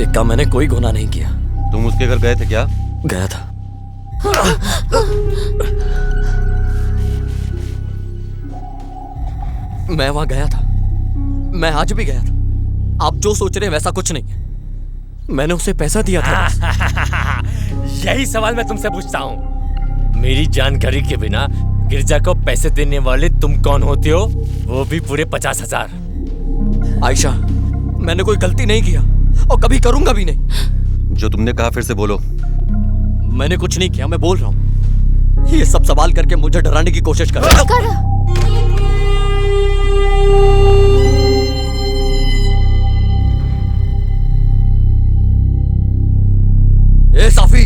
इक्का, मैंने कोई गुनाह नहीं किया। तुम उसके घर गए थे क्या? गया था। मैं वहां गया था, मैं आज भी गया था। आप जो सोच रहे हैं वैसा कुछ नहीं है। मैंने उसे पैसा दिया था। यही सवाल मैं तुमसे पूछता हूँ। मेरी जानकारी के बिना गिरजा को पैसे देने वाले तुम कौन होते हो, वो भी पूरे 50,000। आयशा, मैंने कोई गलती नहीं किया और कभी करूंगा भी नहीं। जो तुमने कहा फिर से बोलो। मैंने कुछ नहीं किया, मैं बोल रहा हूँ। ये सब सवाल करके मुझे डराने की कोशिश कर रहे हो। ए साफी,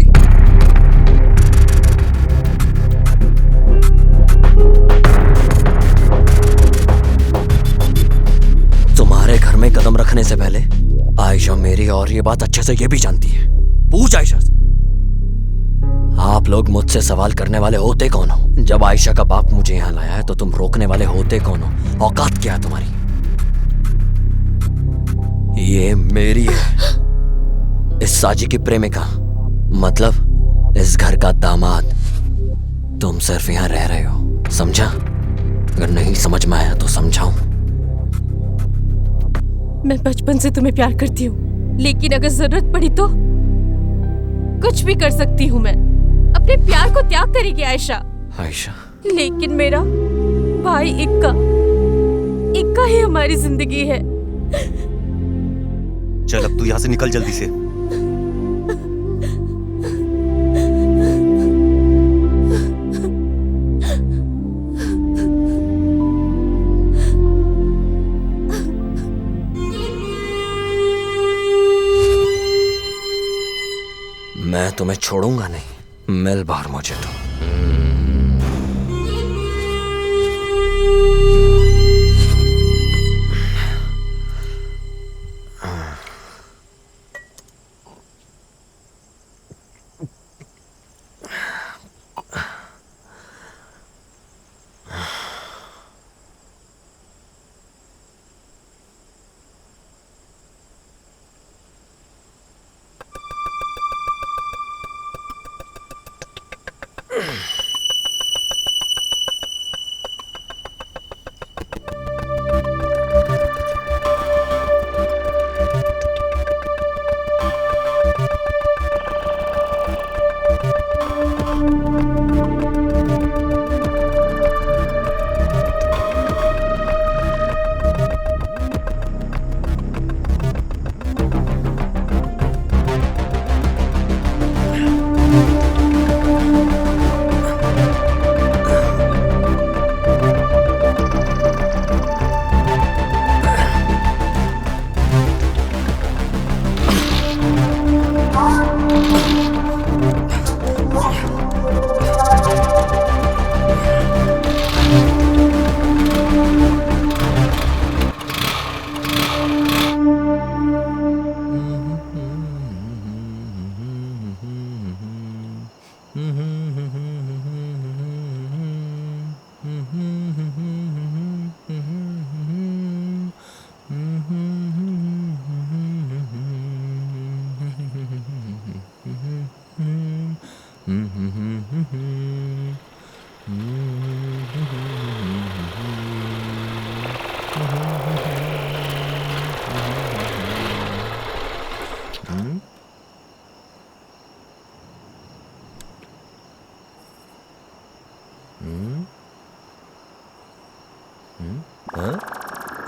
तुम्हारे घर में कदम रखने से पहले आयशा मेरी और ये बात अच्छे से ये भी जानती है। पूछ आयशा से, आप लोग मुझसे सवाल करने वाले होते कौन हो? जब आयशा का बाप मुझे यहाँ लाया है तो तुम रोकने वाले होते कौन हो? औकात क्या है तुम्हारी? ये मेरी है, इस साजी की प्रेमिका, मतलब इस घर का दामाद। तुम सिर्फ यहाँ रह रहे हो, समझा? अगर नहीं समझ में आया तो समझाऊं। मैं बचपन से तुम्हें प्यार करती हूँ, लेकिन अगर जरूरत पड़ी तो कुछ भी कर सकती हूँ। मैं अपने प्यार को त्याग करेगी आयशा। आयशा, लेकिन मेरा भाई इक्का ही हमारी जिंदगी है। चल अब तू यहाँ से निकल जल्दी से। मैं तुम्हें छोड़ूंगा नहीं, मिल बाहर मुझे तो।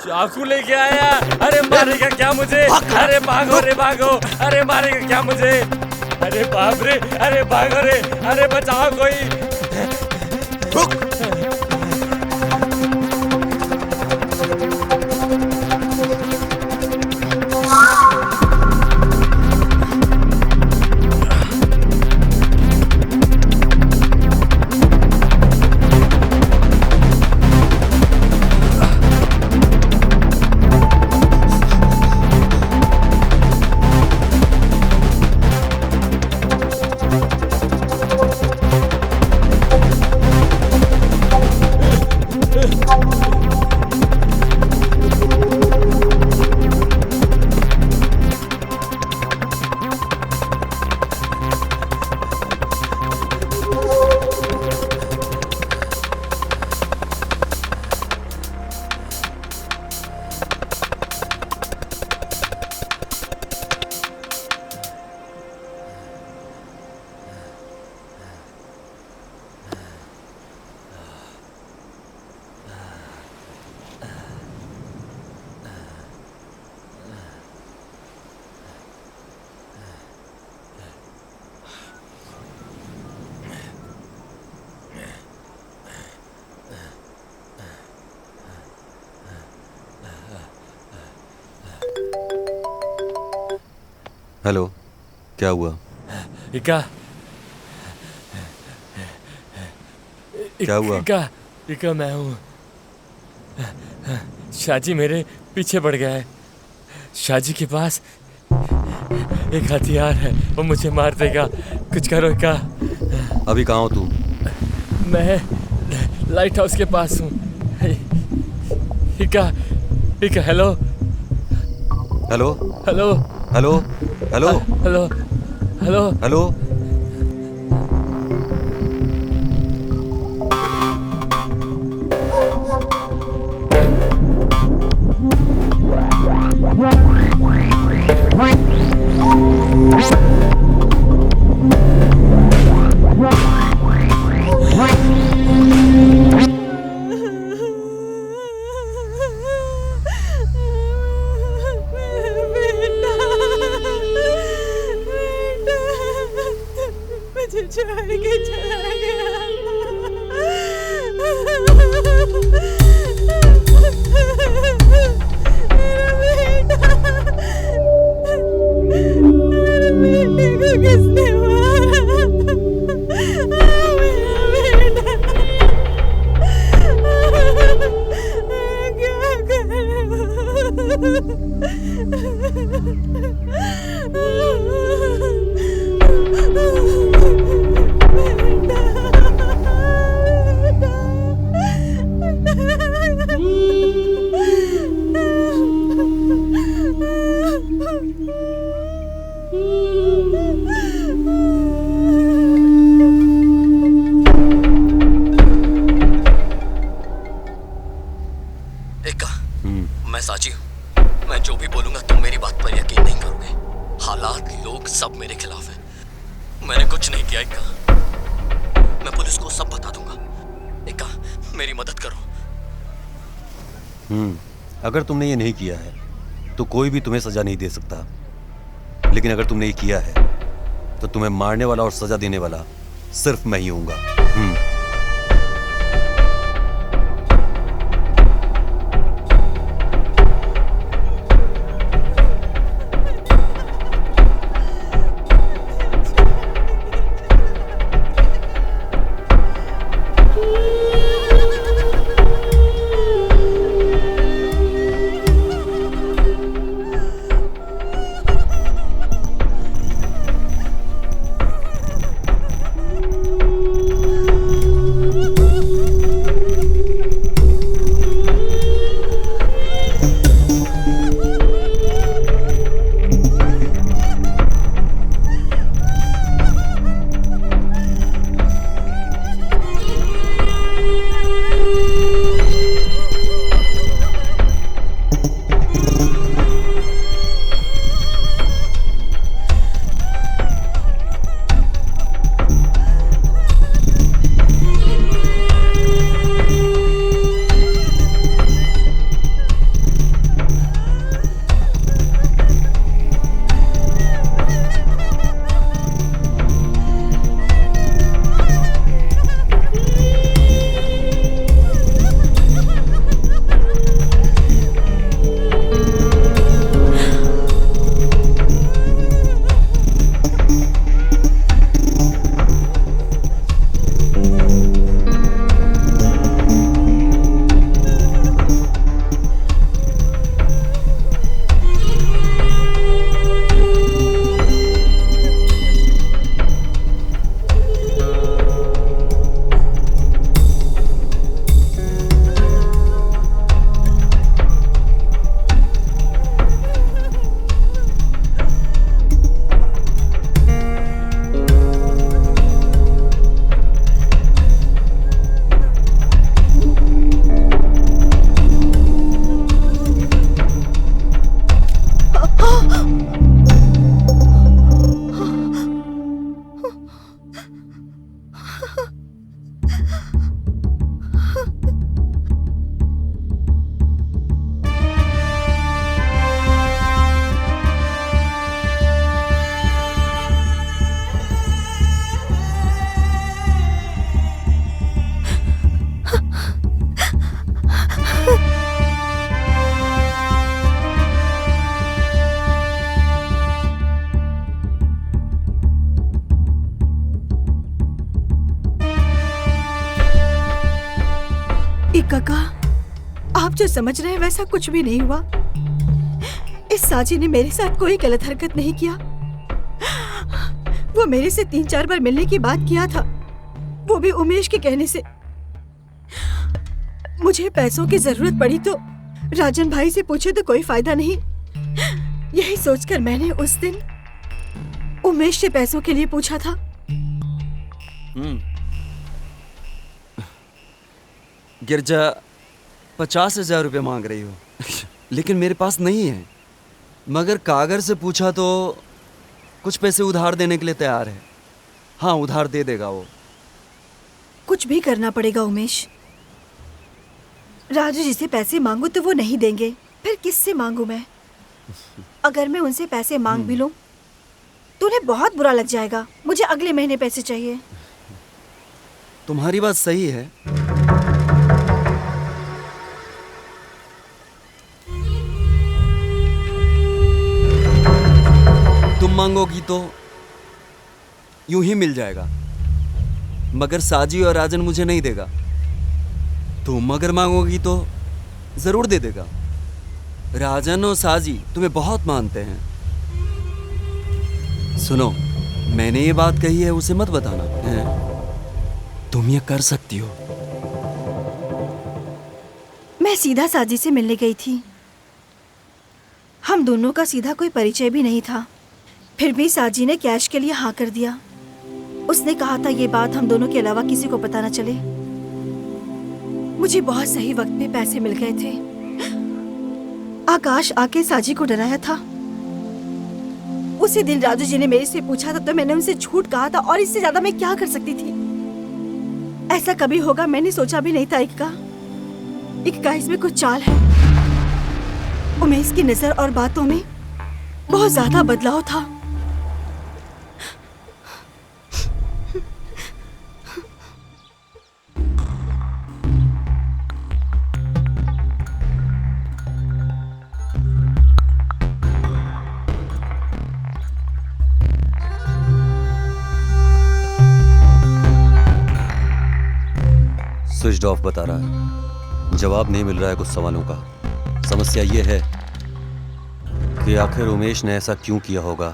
चाकू लेके आया। अरे मारेगा क्या मुझे? अरे भागो रे भागो। अरे मारेगा क्या मुझे? अरे बाप रे, अरे भागो रे, अरे बचाओ कोई। हेलो, क्या हुआ? इका क्या हुआ? इका मैं हूँ। शाहजी मेरे पीछे पड़ गया है। शाहजी के पास एक हथियार है, वो मुझे मार देगा। कुछ करो इका। अभी कहाँ हो तू? मैं लाइट हाउस के पास हूँ। इका hello hello hello hello hello hello hello hello. मैं साची हूँ। मैं जो भी बोलूंगा तुम मेरी बात पर यकीन नहीं करोगे। हालात लोग सब मेरे खिलाफ हैं। मैंने कुछ नहीं किया इक्का। मैं पुलिस को सब बता दूंगा। इक्का मेरी मदद करो। अगर तुमने ये नहीं किया है तो कोई भी तुम्हें सजा नहीं दे सकता, लेकिन अगर तुमने ये किया है तो तुम्हें मारने वाला और सजा देने वाला सिर्फ मैं ही हूँगा। काका, आप जो समझ रहे हैं वैसा कुछ भी नहीं हुआ। इस साजी ने मेरे साथ कोई गलत हरकत नहीं किया। वो मेरे से 3-4 बार मिलने की बात किया था, वो भी उमेश के कहने से। मुझे पैसों की जरूरत पड़ी तो राजन भाई से पूछे तो कोई फायदा नहीं। यही सोचकर मैंने उस दिन उमेश से पैसों के लिए पूछा था। गिरजा 50,000 रुपये मांग रही हो लेकिन मेरे पास नहीं है। मगर कागर से पूछा तो कुछ पैसे उधार देने के लिए तैयार है। हाँ, उधार दे देगा वो। कुछ भी करना पड़ेगा उमेश। राजू जी से पैसे मांगू तो वो नहीं देंगे, फिर किससे मांगू मैं? अगर मैं उनसे पैसे मांग भी लूं तो उन्हें बहुत बुरा लग जाएगा। मुझे अगले महीने पैसे चाहिए। तुम्हारी बात सही है। तुम मांगोगी तो यूं ही मिल जाएगा, मगर साजी और राजन मुझे नहीं देगा। तुम अगर मांगोगी तो जरूर दे देगा। राजन और साजी तुम्हें बहुत मानते हैं। सुनो, मैंने ये बात कही है उसे मत बताना है? तुम ये कर सकती हो। मैं सीधा साजी से मिलने गई थी। हम दोनों का सीधा कोई परिचय भी नहीं था, फिर भी साजी ने कैश के लिए हाँ कर दिया। उसने कहा था ये बात हम दोनों के अलावा किसी को पता न चले। मुझे बहुत सही वक्त पे पैसे मिल गए थे। आकाश आके साजी को डराया था। उसी दिन राजू जी ने मेरे से पूछा था तो मैंने उनसे झूठ कहा था, और इससे ज्यादा मैं क्या कर सकती थी? ऐसा कभी होगा मैंने सोचा भी नहीं था। इक्का इसमें कुछ चाल है। उमेश की नजर और बातों में बहुत ज्यादा बदलाव था। स्विच ऑफ बता रहा है। जवाब नहीं मिल रहा है कुछ सवालों का। समस्या ये है कि आखिर उमेश ने ऐसा क्यों किया होगा।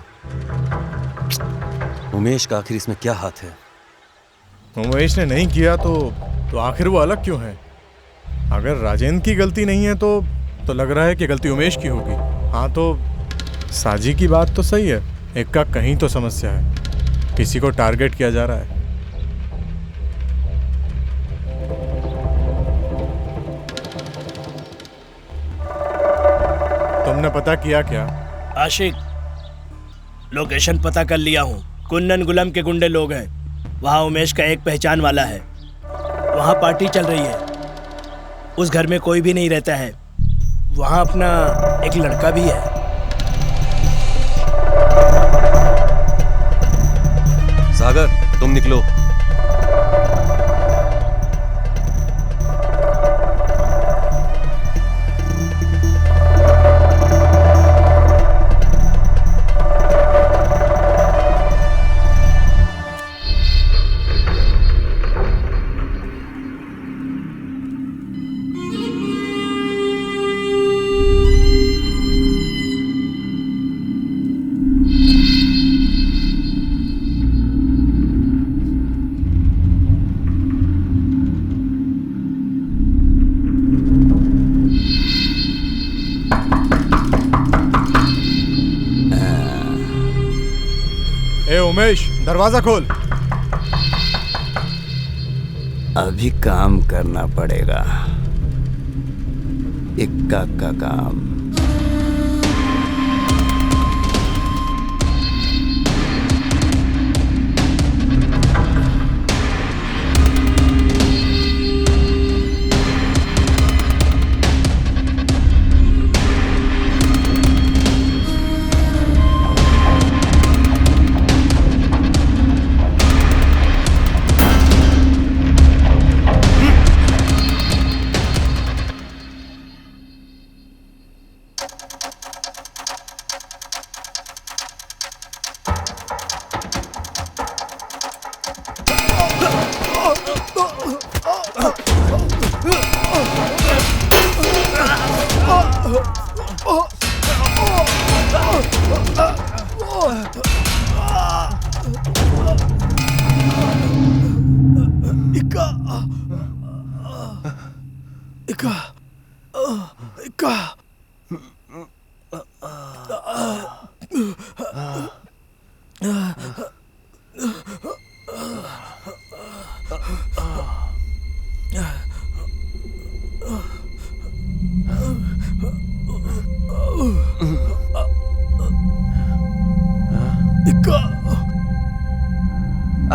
उमेश का आखिर इसमें क्या हाथ है? उमेश ने नहीं किया तो आखिर वो अलग क्यों है? अगर राजेंद्र की गलती नहीं है तो लग रहा है कि गलती उमेश की होगी। हाँ, तो साजी की बात तो सही है। इक्का कहीं तो समस्या है, किसी को टारगेट किया जा रहा है। तुमने पता किया क्या? आशिक, लोकेशन पता कर लिया हूँ। कुन्नन गुलम के गुंडे लोग हैं। वहाँ उमेश का एक पहचान वाला है। वहाँ पार्टी चल रही है। उस घर में कोई भी नहीं रहता है। वहाँ अपना एक लड़का भी है। सागर, तुम निकलो। उमेश, दरवाजा खोल। अभी काम करना पड़ेगा, इक्का का काम।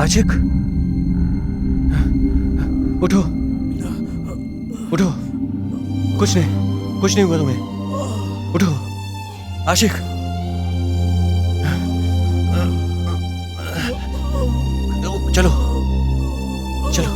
आशिक, उठो उठो, कुछ नहीं हुआ तुम्हें, उठो आशिक। चलो चलो।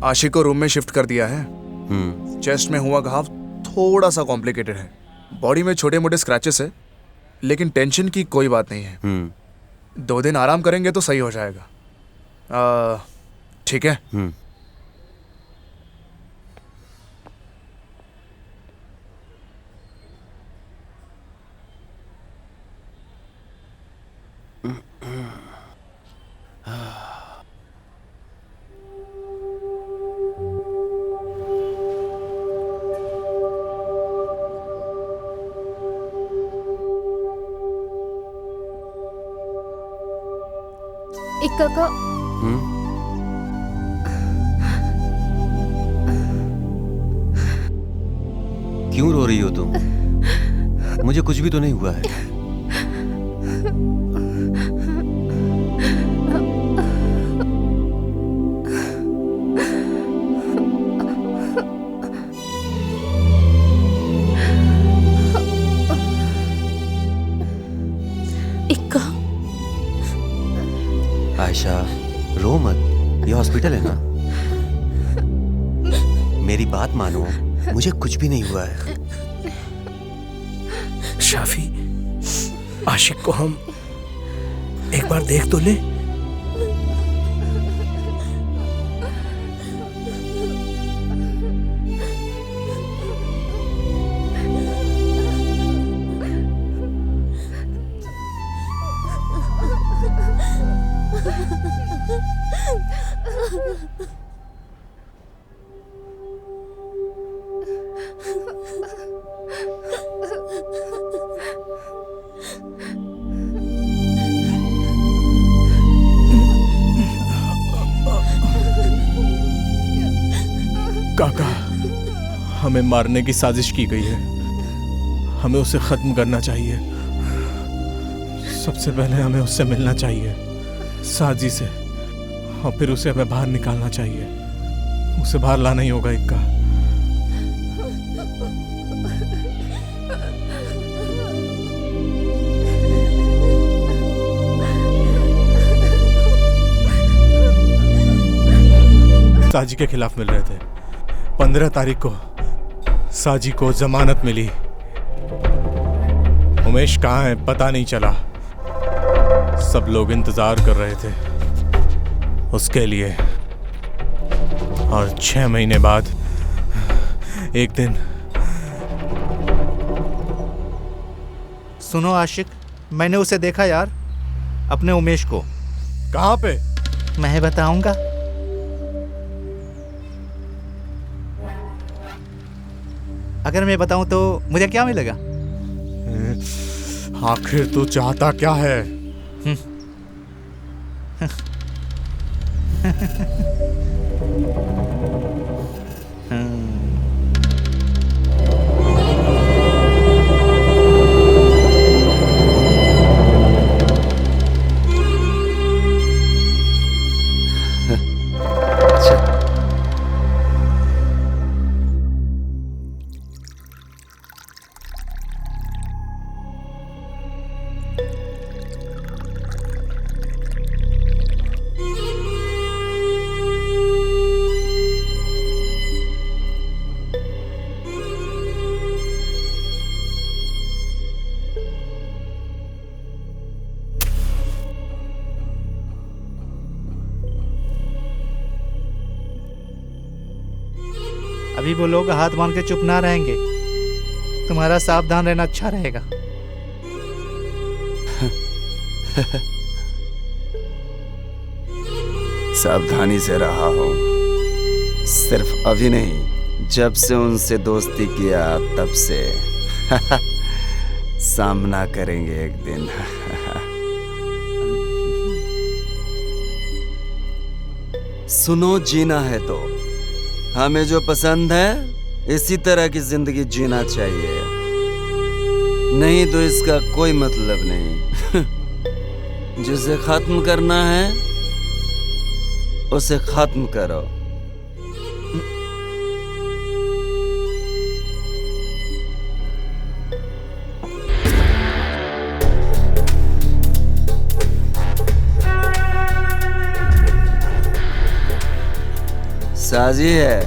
आशिक को रूम में शिफ्ट कर दिया है। चेस्ट में हुआ घाव थोड़ा सा कॉम्प्लिकेटेड है। बॉडी में छोटे मोटे स्क्रैचेस है, लेकिन टेंशन की कोई बात नहीं है। 2 दिन आराम करेंगे तो सही हो जाएगा। ठीक है? इक्का का क्यों रो रही हो तुम? मुझे कुछ भी तो नहीं हुआ है। आयशा, रो मत, ये हॉस्पिटल है ना। मेरी बात मानो, मुझे कुछ भी नहीं हुआ है। शाफी, आशिक को हम एक बार देख तो ले। काका, हमें मारने की साजिश की गई है। हमें उसे खत्म करना चाहिए। सबसे पहले हमें उससे मिलना चाहिए, साजी से, और फिर उसे हमें बाहर निकालना चाहिए। उसे बाहर लाना ही होगा इक्का। साजी के खिलाफ मिल रहे थे। 15 तारीख को साजी को जमानत मिली। उमेश कहाँ है पता नहीं चला। सब लोग इंतजार कर रहे थे उसके लिए। और 6 महीने बाद एक दिन। सुनो आशिक, मैंने उसे देखा यार, अपने उमेश को। कहाँ पे? मैं बताऊंगा। अगर मैं बताऊं तो मुझे क्या मिलेगा? आखिर तू चाहता क्या है? अभी वो लोग हाथ बांध के चुप ना रहेंगे। तुम्हारा सावधान रहना अच्छा रहेगा। सावधानी से रहा हूं, सिर्फ अभी नहीं, जब से उनसे दोस्ती किया तब से सामना करेंगे एक दिन। सुनो, जीना है तो हमें जो पसंद है इसी तरह की जिंदगी जीना चाहिए, नहीं तो इसका कोई मतलब नहीं। जिसे खत्म करना है उसे खत्म करो। साजी है।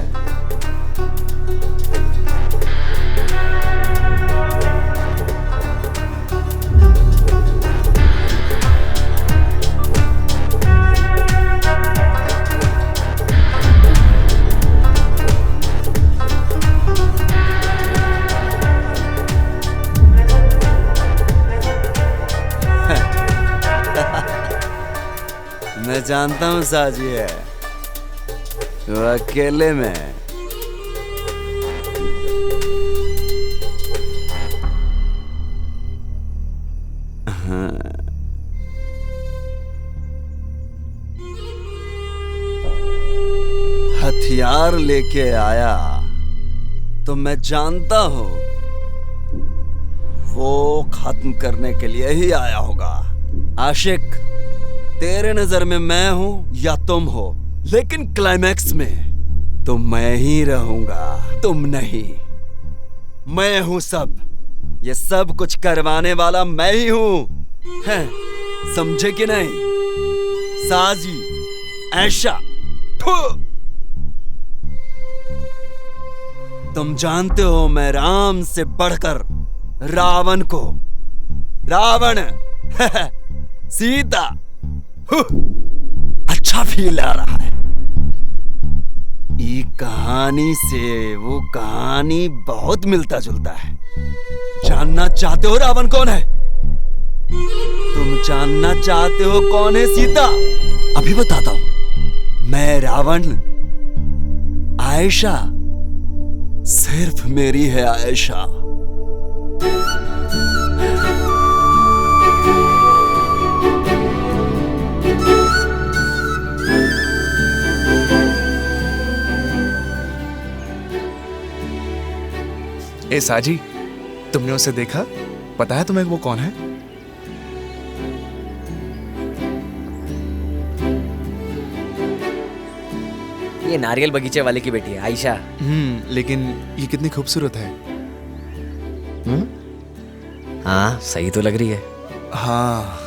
मैं जानता हूँ साजी है, वो अकेले में। हथियार लेके आया तो मैं जानता हूं वो खत्म करने के लिए ही आया होगा। आशिक, तेरे नजर में मैं हूं या तुम हो, लेकिन क्लाइमैक्स में तो मैं ही रहूंगा, तुम नहीं। मैं हूं सब, ये सब कुछ करवाने वाला मैं ही हूं। हैं, समझे कि नहीं? साजी, ऐशा, तुम जानते हो मैं राम से बढ़कर रावण को, रावण सीता अच्छा फील आ रहा है। ये कहानी से वो कहानी बहुत मिलता जुलता है। जानना चाहते हो रावण कौन है? तुम जानना चाहते हो कौन है सीता? अभी बताता हूं। मैं रावण, आयशा सिर्फ मेरी है आयशा। ए साजी, तुमने उसे देखा? पता है तुम्हें वो कौन है? ये नारियल बगीचे वाले की बेटी है, आयशा। लेकिन ये कितनी खूबसूरत है। हाँ, सही तो लग रही है। हाँ।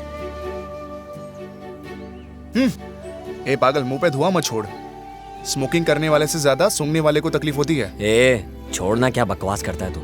ए पागल, मुंह पे धुआं मत छोड़। स्मोकिंग करने वाले से ज्यादा सूंघने वाले को तकलीफ होती है। ए, छोड़ना, क्या बकवास करता है तू।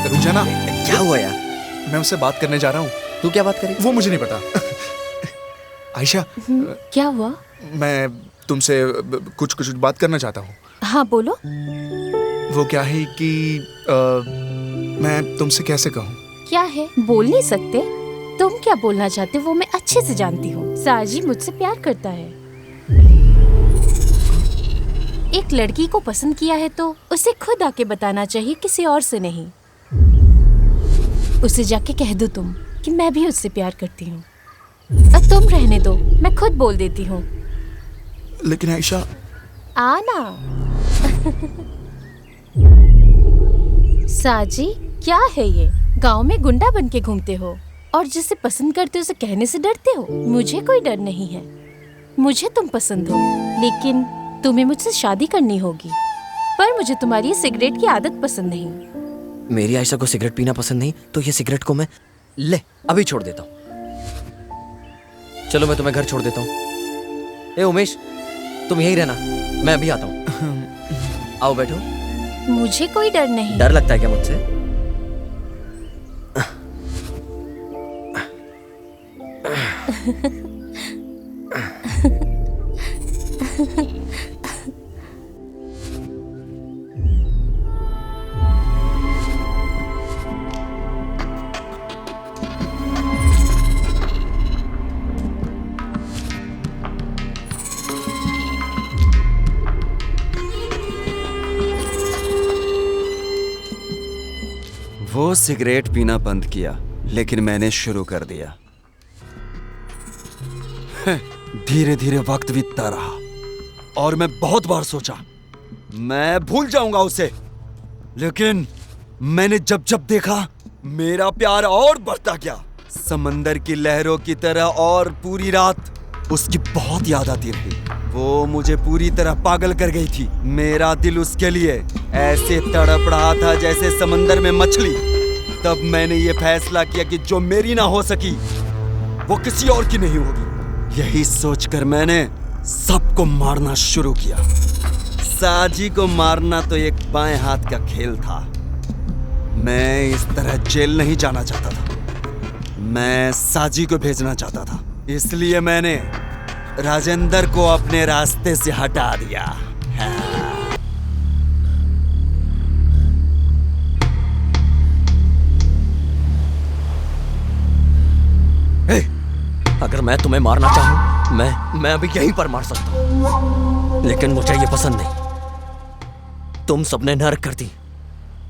रुक जाना। क्या हुआ यार? मैं उससे बात करने जा रहा हूँ। तू क्या बात करेगी? वो मुझे नहीं पता। आयशा, क्या हुआ? मैं तुमसे कुछ बात करना चाहता हूँ। हाँ बोलो। वो क्या है कि मैं तुमसे कैसे कहूँ? क्या है? बोल नहीं सकते? तुम क्या बोलना चाहते हो वो मैं अच्छे से जानती हूँ। साजी मुझसे प्यार करता है। एक लड़की को पसंद किया है तो उसे खुद आके बताना चाहिए, किसी और से नहीं। उसे जाके कह दो तुम कि मैं भी उससे प्यार करती हूँ। अब तुम रहने दो, मैं खुद बोल देती हूँ। लेकिन आयशा आना। साजी क्या है ये? गांव में गुंडा बन के घूमते हो और जिसे पसंद करते हो उसे कहने से डरते हो। मुझे कोई डर नहीं है, मुझे तुम पसंद हो, लेकिन तुम्हें मुझसे शादी करनी होगी। पर मुझे तुम्हारी ये सिगरेट की आदत पसंद नहीं। मेरी आयशा को सिगरेट पीना पसंद नहीं तो ये सिगरेट को मैं अभी छोड़ देता हूँ। चलो मैं तुम्हें घर छोड़ देता हूँ। ए उमेश, तुम यहीं रहना, मैं अभी आता हूँ। आओ बैठो। मुझे कोई डर नहीं। डर लगता है क्या मुझसे? वो सिगरेट पीना बंद किया, लेकिन मैंने शुरू कर दिया। धीरे धीरे वक्त बीतता रहा और मैं बहुत बार सोचा मैं भूल जाऊंगा उसे, लेकिन मैंने जब जब देखा मेरा प्यार और बढ़ता गया, समंदर की लहरों की तरह। और पूरी रात उसकी बहुत याद आती रही। वो मुझे पूरी तरह पागल कर गई थी। मेरा दिल उसके लिए ऐसे तड़प रहा था जैसे समंदर में मछली। तब मैंने ये फैसला किया कि जो मेरी ना हो सकी वो किसी और की नहीं होगी। यही सोचकर मैंने सबको मारना शुरू किया। साजी को मारना तो एक बाएं हाथ का खेल था। मैं इस तरह जेल नहीं जाना चाहता था, मैं साजी को भेजना चाहता था। इसलिए मैंने राजेंद्र को अपने रास्ते से हटा दिया। अगर मैं तुम्हें मारना चाहूं, मैं अभी यहीं पर मार सकता हूं, लेकिन मुझे ये पसंद नहीं। तुम सबने नरक कर दी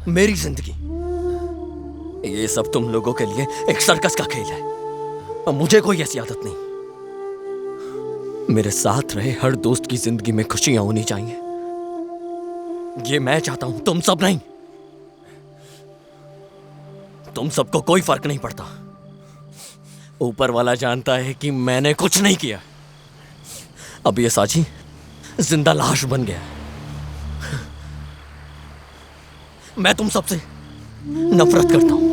मेरी जिंदगी। ये सब तुम लोगों के लिए एक सर्कस का खेल है और मुझे कोई ऐसी आदत नहीं। मेरे साथ रहे हर दोस्त की जिंदगी में खुशियां होनी चाहिए, ये मैं चाहता हूं, तुम सब नहीं। तुम सबको कोई फर्क नहीं पड़ता। ऊपर वाला जानता है कि मैंने कुछ नहीं किया। अब ये साजी जिंदा लाश बन गया। मैं तुम सबसे नफरत करता हूं।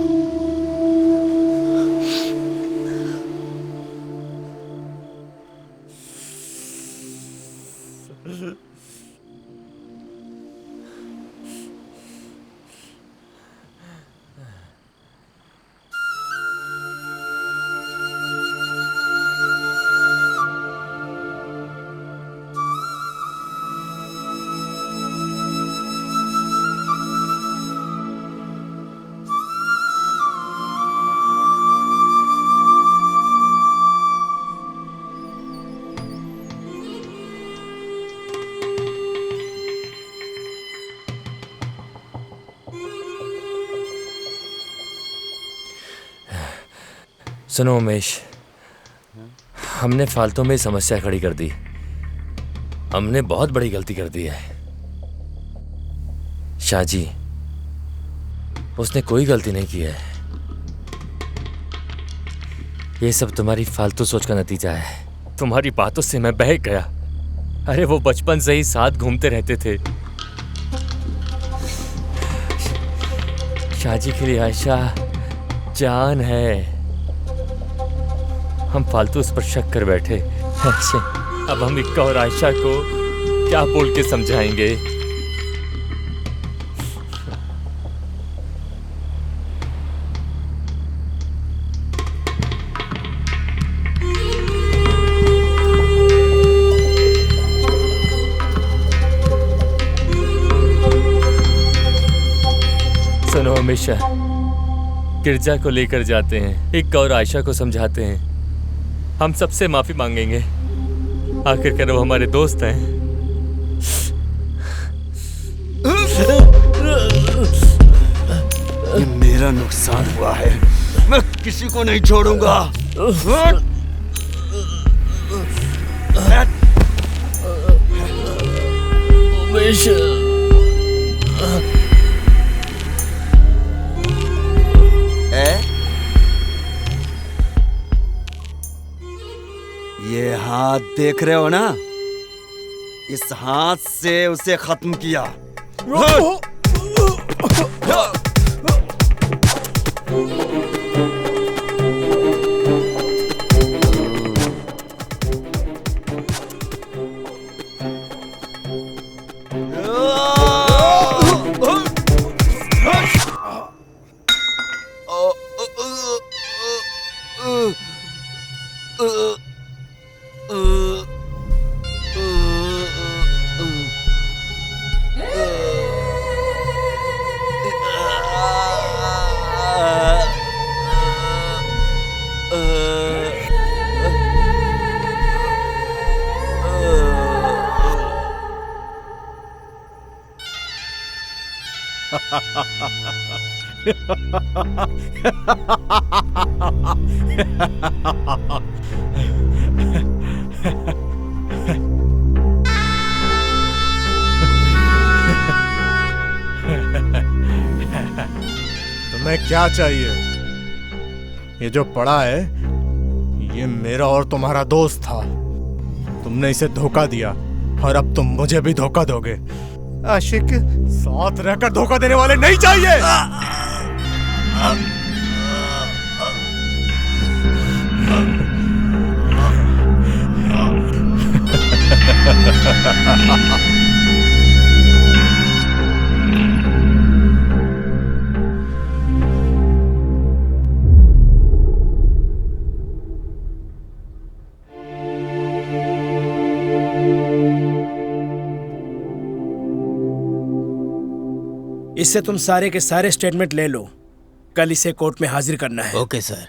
सुनो उमेश, हमने फालतू में समस्या खड़ी कर दी। हमने बहुत बड़ी गलती कर दी है। शाहजी, उसने कोई गलती नहीं की है। ये सब तुम्हारी फालतू सोच का नतीजा है। तुम्हारी बातों से मैं बहक गया। अरे वो बचपन से ही साथ घूमते रहते थे। शाहजी के लिए आयशा जान है। हम फालतू उस पर शक कर बैठे। अच्छा, अब हम इक्का और आयशा को क्या बोल के समझाएंगे? सुनो हमेशा, गिरजा को लेकर जाते हैं, इक्का और आयशा को समझाते हैं, हम सबसे माफी मांगेंगे। आखिरकार वो हमारे दोस्त हैं। ये मेरा नुकसान हुआ है, मैं किसी को नहीं छोड़ूंगा। ये हाथ देख रहे हो ना, इस हाथ से उसे खत्म किया। तुम्हें क्या चाहिए? ये जो पड़ा है ये मेरा और तुम्हारा दोस्त था। तुमने इसे धोखा दिया और अब तुम मुझे भी धोखा दोगे। आशिक, साथ रहकर धोखा देने वाले नहीं चाहिए। इससे तुम सारे के सारे स्टेटमेंट ले लो, कल इसे कोर्ट में हाजिर करना है। Okay sir.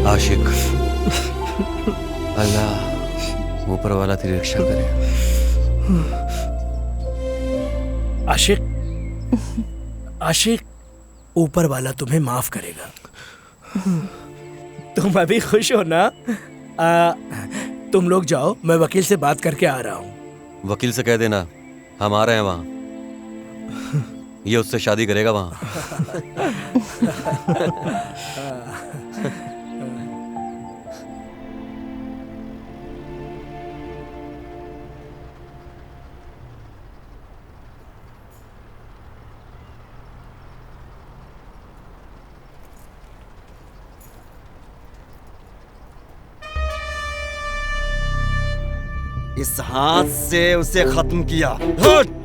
आशिक, अल्लाह ऊपर वाला तेरी रक्षा करे। आशिक, आशिक, ऊपर वाला तुम्हें माफ करेगा। तुम अभी खुश हो ना? तुम लोग जाओ, मैं वकील से बात करके आ रहा हूँ। वकील से कह देना हम आ रहे हैं वहां, ये उससे शादी करेगा वहां। इस हाथ से उसे खत्म किया। हट!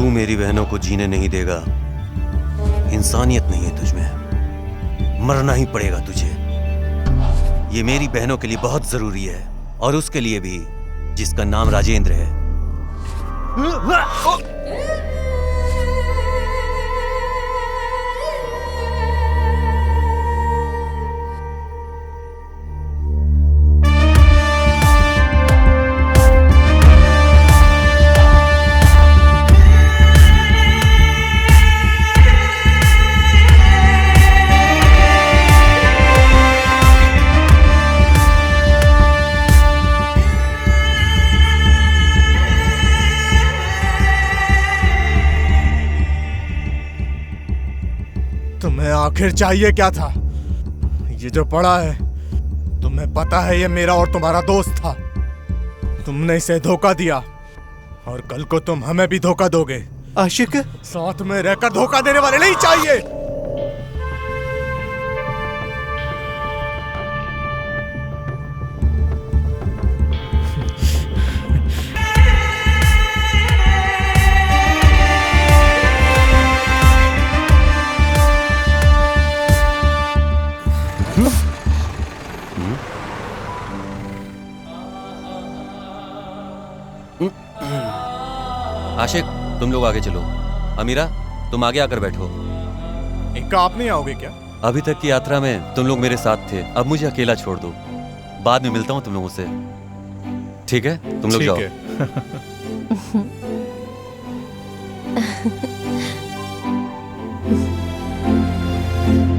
मेरी बहनों को जीने नहीं देगा। इंसानियत नहीं है तुझमें, मरना ही पड़ेगा तुझे। ये मेरी बहनों के लिए बहुत जरूरी है, और उसके लिए भी जिसका नाम राजेंद्र है। तुम्हें आखिर चाहिए क्या था? ये जो पड़ा है, तुम्हें पता है ये मेरा और तुम्हारा दोस्त था। तुमने इसे धोखा दिया और कल को तुम हमें भी धोखा दोगे। आशिक, साथ में रहकर धोखा देने वाले नहीं चाहिए। आशिक, तुम लोग आगे चलो। अमीरा, तुम आगे आकर बैठो। इनका आप नहीं आओगे क्या? अभी तक की यात्रा में तुम लोग मेरे साथ थे, अब मुझे अकेला छोड़ दो। बाद में मिलता हूँ तुम लोगों से। ठीक है, तुम लोग जाओ।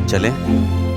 चलें?